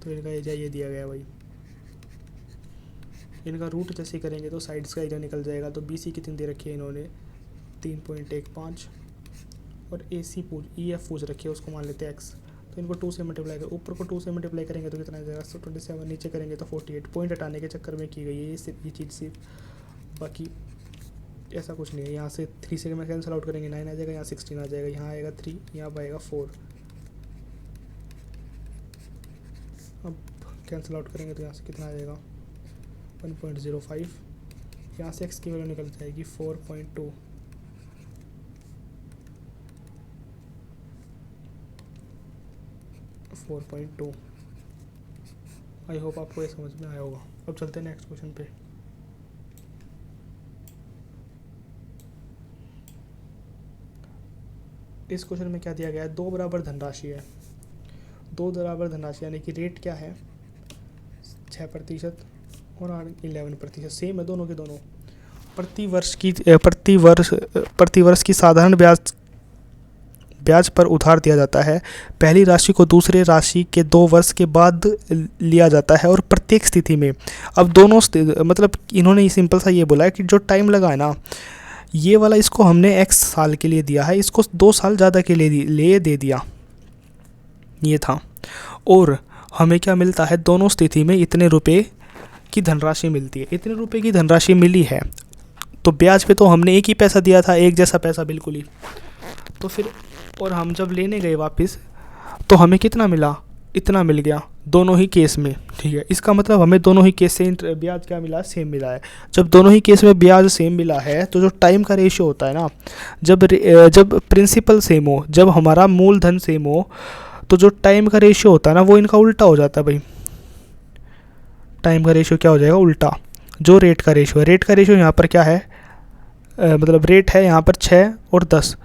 तो इनका एरिया ये दिया गया है भाई। इनका रूट जैसे करेंगे तो साइड्स का एरिया निकल जाएगा। तो BC कितनी दे रखी है इन्होंने, 3.15, और EF पूछ रखी है, उसको मान लेते हैं x। तो इनको 2 से मल्टीप्लाई कर, ऊपर को 2 से मल्टीप्लाई करेंगे तो कितना आ जाएगा, 27, नीचे करेंगे तो 48। पॉइंट हटाने के चक्कर में की गई है ये चीज़ सिर्फ, बाकी ऐसा कुछ नहीं है। यहाँ से 3 से मैं कैंसिल आउट करेंगे 9 आ जाएगा, यहाँ 16 आ जाएगा, यहाँ आएगा 3, यहाँ आएगा 4। अब कैंसिल आउट करेंगे तो यहाँ से कितना आ जाएगा, 1.05। यहाँ से x की वैल्यू निकल जाएगी 4.2। आई होप आपको ये समझ में आया होगा। अब चलते हैं नेक्स्ट क्वेश्चन पे। इस क्वेश्चन में क्या दिया गया है, दो बराबर धनराशि है। दो बराबर धनराशि यानी कि रेट क्या है, 6% और 11%, सेम है दोनों के दोनों। प्रति वर्ष की साधारण ब्याज पर उधार दिया जाता है। पहली राशि को दूसरे राशि के 2 वर्ष के बाद लिया जाता है और प्रत्येक स्थिति में, अब दोनों मतलब इन्होंने सिंपल सा ये बोला है कि जो टाइम लगा है ना, ये वाला इसको हमने x साल के लिए दिया है, इसको 2 साल ज़्यादा के लिए दे दिया, ये था। और हमें क्या मिलता है, दोनों स्थिति में इतने रुपए की धनराशि मिलती है। इतने रुपए की धनराशि मिली है तो ब्याज पे तो हमने एक ही पैसा दिया था, एक जैसा पैसा बिल्कुल ही। तो फिर और हम जब लेने गए वापस तो हमें कितना मिला, इतना मिल गया दोनों ही केस में, ठीक है। इसका मतलब हमें दोनों ही केस से ब्याज क्या मिला, सेम मिला है। जब दोनों ही केस में ब्याज सेम मिला है तो जो टाइम का रेशियो होता है ना, जब प्रिंसिपल सेम हो, जब हमारा मूलधन सेम हो, तो जो टाइम का रेशियो होता है ना वो इनका उल्टा हो जाता है भाई। टाइम का रेशियो क्या हो जाएगा, उल्टा। जो रेट का रेशियो है, रेट का रेशियो यहाँ पर क्या है, मतलब रेट है यहाँ पर 6 और 10,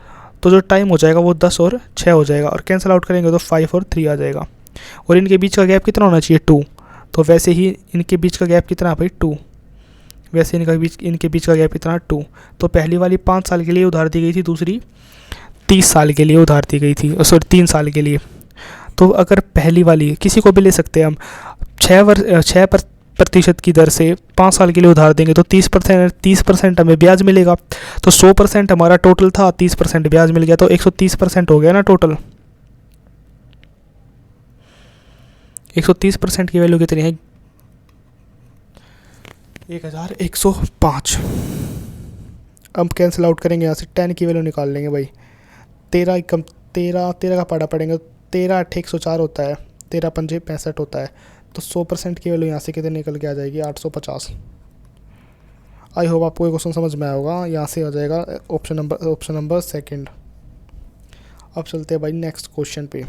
तो जो टाइम हो जाएगा वो 10 और 6 हो जाएगा, और कैंसिल आउट करेंगे तो 5 और 3 आ जाएगा। और इनके बीच का गैप कितना होना चाहिए, 2। तो वैसे ही इनके बीच का गैप कितना भाई, 2। वैसे इनके बीच का गैप कितना, 2। तो पहली वाली 5 साल के लिए उधार दी गई थी, दूसरी 30 साल के लिए उधार दी गई थी, सॉरी 3 साल के लिए। तो अगर पहली वाली किसी को भी ले सकते हैं हम, 6% की दर से 5 साल के लिए उधार देंगे तो 30% हमें ब्याज मिलेगा। तो 100% हमारा टोटल था, 30% ब्याज मिल गया, तो 130% हो गया ना टोटल। 130% की वैल्यू कितनी है, 1105। अब कैंसिल आउट करेंगे यहाँ से, 10 की वैल्यू निकाल लेंगे भाई। 13 का पाड़ा पड़ेंगे, 13 8 104 होता है, 13 पंजे 65 होता है। तो 100% की वैल्यू यहाँ से कितने निकल के आ जाएगी, 850। आई होप आपको ये क्वेश्चन समझ में आया होगा। यहाँ से आ जाएगा ऑप्शन नंबर सेकंड। अब चलते हैं भाई नेक्स्ट क्वेश्चन पे।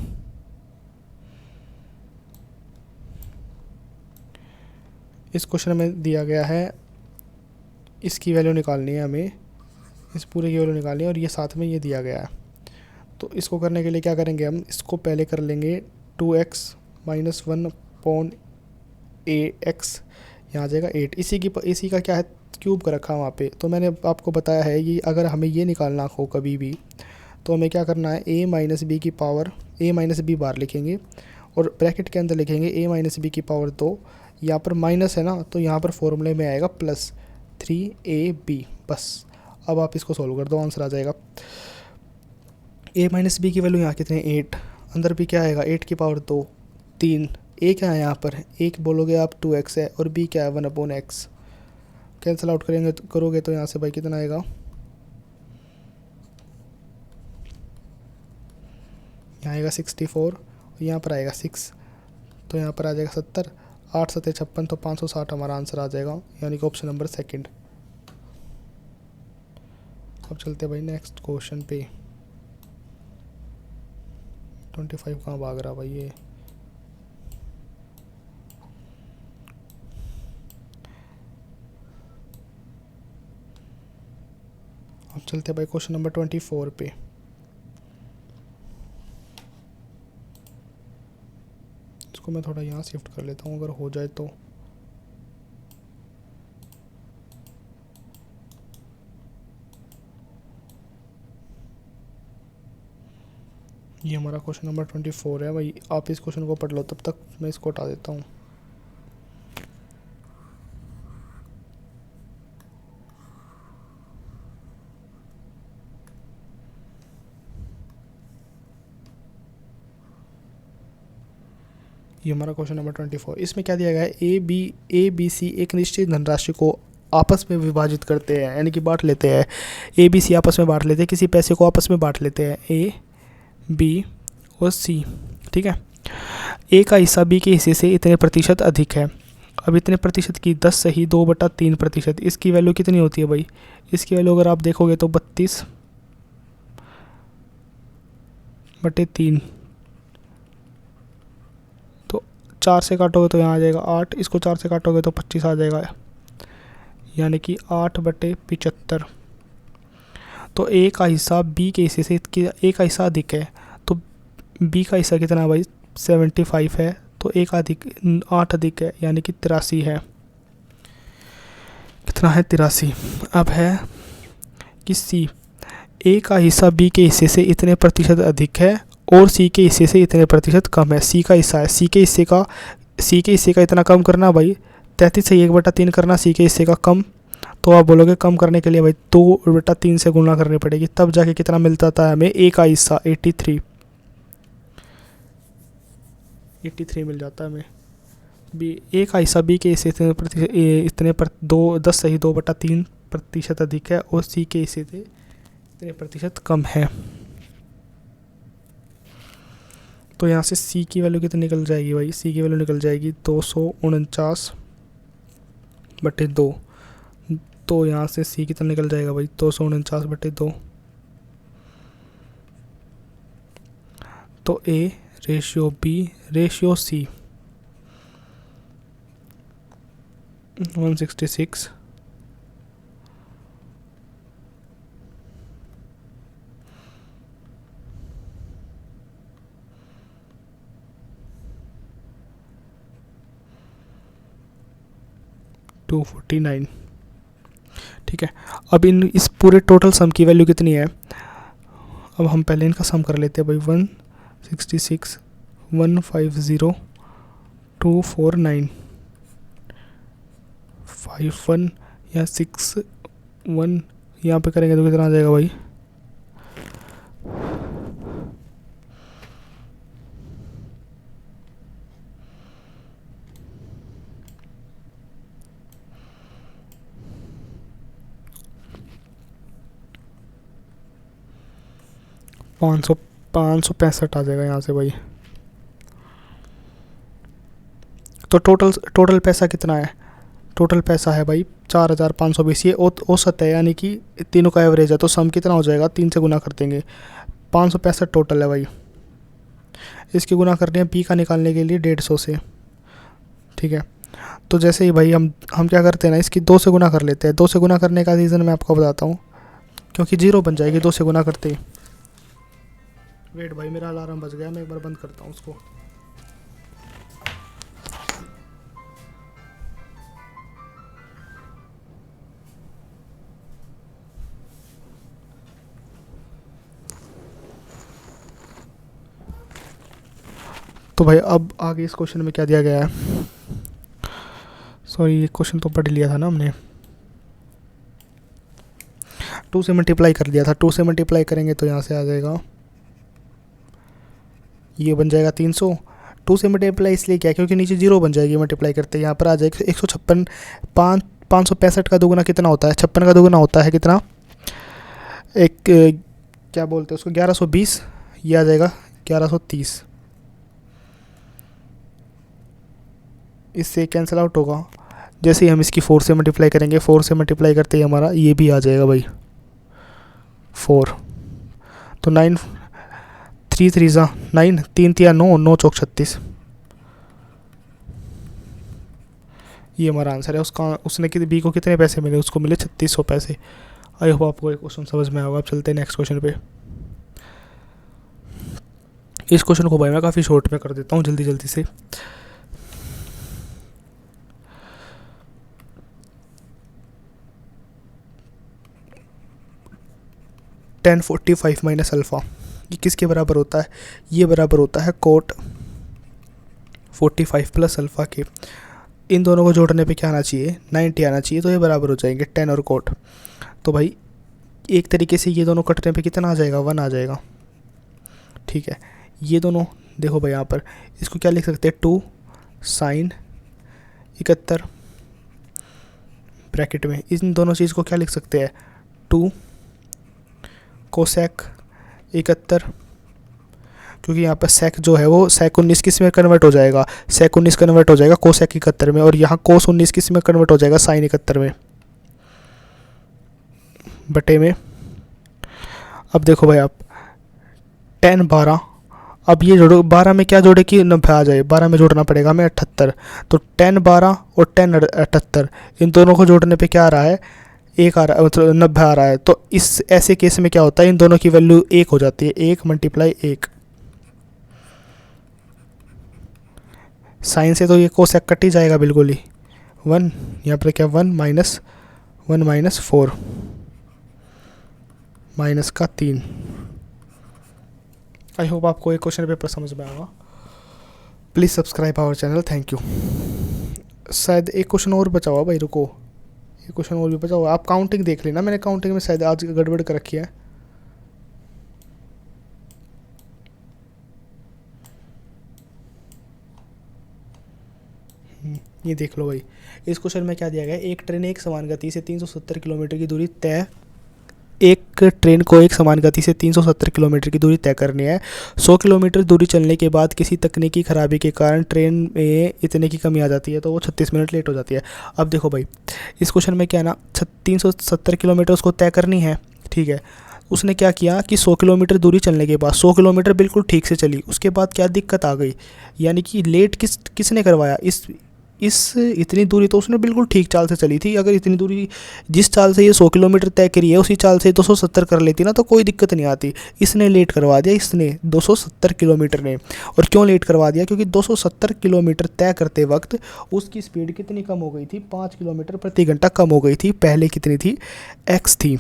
इस क्वेश्चन में दिया गया है, इसकी वैल्यू निकालनी है हमें, इस पूरे की वैल्यू निकालनी है, और ये साथ में ये दिया गया है। तो इसको करने के लिए क्या करेंगे हम, इसको पहले कर लेंगे 2x - 1/ax, यहाँ आ जाएगा 8। इसी का क्या है, क्यूब कर रखा है वहाँ पे। तो मैंने आपको बताया है कि अगर हमें ये निकालना हो कभी भी, तो हमें क्या करना है, a - b की पावर, a - b बार लिखेंगे, और ब्रैकेट के अंदर लिखेंगे a - b की पावर 2। यहाँ पर माइनस है ना, तो यहाँ पर फॉर्मूले में आएगा +3ab, बस। अब आप इसको सोल्व कर दो, आंसर आ जाएगा। a - b की वैल्यू यहाँ कितने, 8, अंदर भी क्या आएगा, 8 की पावर 2, 3। a क्या है यहाँ पर, एक बोलोगे आप 2x है, और b क्या है 1/x। कैंसिल आउट करोगे तो यहाँ से भाई कितना आएगा, यहाँ आएगा 64, और यहाँ पर आएगा 6, तो यहाँ पर आ जाएगा 70, 8 7 56, तो 560 हमारा आंसर आ जाएगा, यानी कि ऑप्शन नंबर सेकंड। अब चलते हैं भाई नेक्स्ट क्वेश्चन पे। 25 कहाँ भाग रहा भाई ये। अब चलते हैं भाई क्वेश्चन नंबर 24 पे। इसको मैं थोड़ा यहाँ शिफ्ट कर लेता हूँ, अगर हो जाए तो। ये हमारा क्वेश्चन नंबर 24 है भाई। आप इस क्वेश्चन को पढ़ लो, तब तक मैं इसको हटा देता हूँ। ये हमारा क्वेश्चन नंबर 24। इसमें क्या दिया गया है, ए बी सी एक निश्चित धनराशि को आपस में विभाजित करते हैं, यानी कि बांट लेते हैं। ए बी सी आपस में बांट लेते हैं, किसी पैसे को आपस में बांट लेते हैं, ए बी और सी, ठीक है। ए का हिस्सा बी के हिस्से से इतने प्रतिशत अधिक है। अब इतने प्रतिशत की 10 सही 2/3%, इसकी वैल्यू कितनी होती है भाई, इसकी वैल्यू अगर आप देखोगे तो 32/3। 4 से काटोगे तो यहाँ आ जाएगा 8, इसको 4 से काटोगे तो 25 आ जाएगा, यानी कि 8/75। तो ए का हिस्सा बी के हिस्से से ए का हिस्सा अधिक है, तो बी का हिस्सा कितना भाई 75 है, तो ए का 8 अधिक है, यानी कि 83 है। कितना है, 83। अब है कि सी, ए का हिस्सा बी के हिस्से से इतने प्रतिशत अधिक है और सी के हिस्से से इतने प्रतिशत कम है। सी का हिस्सा है, सी के हिस्से का इतना कम करना भाई, 33 से 1/3 करना, सी के हिस्से का कम। तो आप बोलोगे कम करने के लिए भाई 2/3 से गुणा करनी पड़ेगी, तब जाके कितना मिलता था हमें, ए का हिस्सा 83 मिल जाता है हमें। बी, ए का हिस्सा बी के हिस्से इतने 10 सही 2/3% अधिक है, और सी के हिस्से से इतने प्रतिशत कम है। तो यहाँ से सी की वैल्यू कितनी निकल जाएगी भाई, सी की वैल्यू निकल जाएगी 249/2। तो यहाँ से सी कितना निकल जाएगा भाई, 249/2। तो A ratio B ratio C 166 249। ठीक है, अब इस पूरे टोटल सम की वैल्यू कितनी है? अब हम पहले इनका सम कर लेते हैं भाई। 166 150 249 51 या 61 यहाँ पे करेंगे तो कितना आ जाएगा भाई? पाँच सौ पैंसठ आ जाएगा यहाँ से भाई। तो टोटल पैसा कितना है? टोटल पैसा है भाई 4520। ये औसत है, यानी कि तीनों का एवरेज है। तो सम कितना हो जाएगा? 3 से गुना कर देंगे। 565 टोटल है भाई। इसकी गुना करनी है पी का निकालने के लिए 150 से। ठीक है, तो जैसे ही भाई हम क्या करते हैं ना, इसकी 2 से गुना कर लेते हैं। 2 से गुना करने का रीज़न मैं आपको बताता हूँ, क्योंकि 0 बन जाएगी 2 से गुना करते ही। वेट भाई, मेरा अलार्म बज गया, मैं एक बार बंद करता हूँ उसको। तो भाई अब आगे इस क्वेश्चन में क्या दिया गया है? सॉरी, ये क्वेश्चन तो पढ़ लिया था ना हमने। 2 से मल्टीप्लाई कर दिया था। 2 से मल्टीप्लाई करेंगे तो यहाँ से आ जाएगा, ये बन जाएगा 300। 2 से मल्टीप्लाई इसलिए क्या, क्योंकि नीचे 0 बन जाएगी मल्टीप्लाई करते, यहाँ पर आ जाएगा 156। 565 का दोगुना कितना होता है? 56 का दोगुना होता है कितना? क्या बोलते हैं उसको, 1120। ये आ जाएगा 1130। इससे कैंसिल आउट होगा। जैसे ही हम इसकी 4 से मल्टीप्लाई करेंगे, 4 से मल्टीप्लाई करते ही हमारा ये भी आ जाएगा भाई 4। तो 9 3 3 9, 3 3 9, 9 चौक 36। ये हमारा आंसर है। उसने बी को कितने पैसे मिले? उसको मिले 3600 पैसे। आई होप आपको एक क्वेश्चन समझ में आएगा। अब चलते हैं नेक्स्ट क्वेश्चन पे। इस क्वेश्चन को भाई मैं काफ़ी शॉर्ट में कर देता हूँ जल्दी से। -1045 माइनस अल्फ़ा, ये किसके बराबर होता है? ये बराबर होता है कोट 45 प्लस अल्फ़ा के। इन दोनों को जोड़ने पे क्या आना चाहिए? 90 आना चाहिए। तो ये बराबर हो जाएंगे 10 और कोट। तो भाई एक तरीके से ये दोनों कटने पे कितना आ जाएगा? 1 आ जाएगा। ठीक है, ये दोनों देखो भाई, यहाँ पर इसको क्या लिख सकते हैं? 2 साइन 71 ब्रैकेट में। इन दोनों चीज़ को क्या लिख सकते हैं? 2 कोसेक 71, क्योंकि यहाँ पर सेक जो है वो सेक 19 किस में कन्वर्ट हो जाएगा? सेक 19 कन्वर्ट हो जाएगा कोसेक 71 में। और यहाँ कोस 19 किस में कन्वर्ट हो जाएगा? साइन 71 में बटे में। अब देखो भाई, आप 10 12, अब ये जोड़ो 12 में क्या जोड़े कि 90 आ जाए? 12 में जोड़ना पड़ेगा हमें 78। तो 10 12 और 10 78, इन दोनों को जोड़ने पे क्या आ रहा है? 1 आ रहा है, मतलब 90 आ रहा है। तो इस ऐसे केस में क्या होता है? इन दोनों की वैल्यू 1 हो जाती है। 1 × 1। साइन से तो ये कोसेक कट ही जाएगा बिल्कुल ही। 1 यहाँ पर क्या? 1 - 4 माइनस का 3। आई होप आपको एक क्वेश्चन पेपर समझ में आएगा। Please subscribe our channel. Thank you. शायद एक क्वेश्चन और बचा हुआ भाई, रुको, एक क्वेश्चन और भी बचा हुआ। आप काउंटिंग देख लेना, मैंने काउंटिंग में शायद आज गड़बड़ कर रखी है। ये देख लो भाई, इस क्वेश्चन में क्या दिया गया है? एक ट्रेन एक समान गति से 370 किलोमीटर की दूरी तय एक ट्रेन को एक समान गति से 370 किलोमीटर की दूरी तय करनी है। 100 किलोमीटर दूरी चलने के बाद किसी तकनीकी खराबी के कारण ट्रेन में इतने की कमी आ जाती है, तो वो 36 मिनट लेट हो जाती है। अब देखो भाई, इस क्वेश्चन में क्या है ना, 370 किलोमीटर उसको तय करनी है। ठीक है, उसने क्या किया कि 100 किलोमीटर दूरी चलने के बाद 100 किलोमीटर बिल्कुल ठीक से चली, उसके बाद क्या दिक्कत आ गई, यानी कि लेट किसने करवाया, इस इतनी दूरी तो उसने बिल्कुल ठीक चाल से चली थी। अगर इतनी दूरी जिस चाल से ये 100 किलोमीटर तय करी है उसी चाल से 270 कर लेती ना तो कोई दिक्कत नहीं आती। इसने लेट करवा दिया, इसने 270 किलोमीटर ने। और क्यों लेट करवा दिया, क्योंकि 270 किलोमीटर तय करते वक्त उसकी स्पीड कितनी कम हो गई थी, 5 किलोमीटर प्रति घंटा कम हो गई थी। पहले कितनी थी, x थी।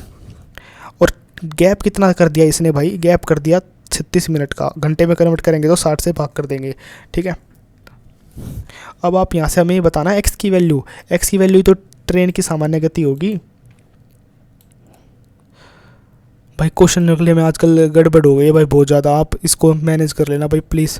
और गैप कितना कर दिया इसने भाई, गैप कर दिया 36 मिनट का। घंटे में कन्वर्ट करेंगे तो 60 से भाग कर देंगे, ठीक है। अब आप यहाँ से हमें ये बताना है एक्स की वैल्यू तो ट्रेन की सामान्य गति होगी। भाई क्वेश्चन निकले में आजकल गड़बड़ हो गई है भाई बहुत ज़्यादा, आप इसको मैनेज कर लेना भाई प्लीज़।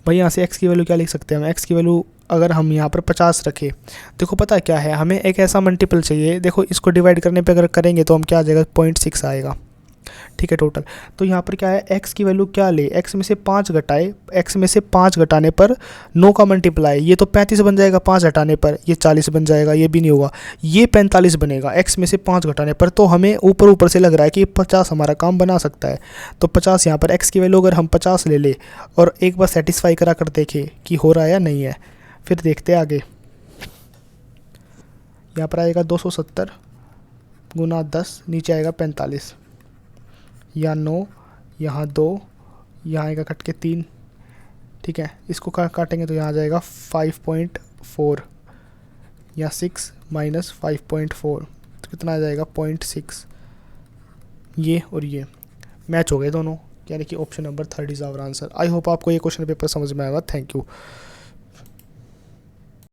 भाई यहाँ से एक्स की वैल्यू क्या लिख सकते हैं हम, एक्स की वैल्यू अगर हम यहाँ पर 50 रखें, देखो पता है क्या है, हमें एक ऐसा मल्टीपल चाहिए। देखो इसको डिवाइड करने पे अगर करेंगे तो हम क्या आ जाएगा, 0.6 आएगा, ठीक है टोटल। तो यहाँ पर क्या है, x की वैल्यू क्या ले, x में से 5 घटाए, x में से 5 घटाने पर 9 का मल्टीप्लाई, ये तो 35 बन जाएगा, 5 हटाने पर ये 40 बन जाएगा, ये भी नहीं होगा, ये 45 बनेगा x में से 5 घटाने पर। तो हमें ऊपर ऊपर से लग रहा है कि 50 हमारा काम बना सकता है। तो 50 यहाँ पर x की वैल्यू अगर हम 50 ले ले और एक बार सेटिस्फाई करा कर देखें कि हो रहा है या नहीं है, फिर देखते हैं आगे। यहाँ पर आएगा 270 गुना 10, नीचे आएगा 45, या 9, यहाँ 2, यहाँ आएगा कट के 3, ठीक है। इसको काटेंगे तो यहाँ आ जाएगा 5.4, या 6 माइनस 5.4 तो कितना आ जाएगा 0.6। ये और ये मैच हो गए दोनों, यानी कि option number 3 is our answer. I hope आपको ये क्वेश्चन पेपर समझ में आएगा। Thank you.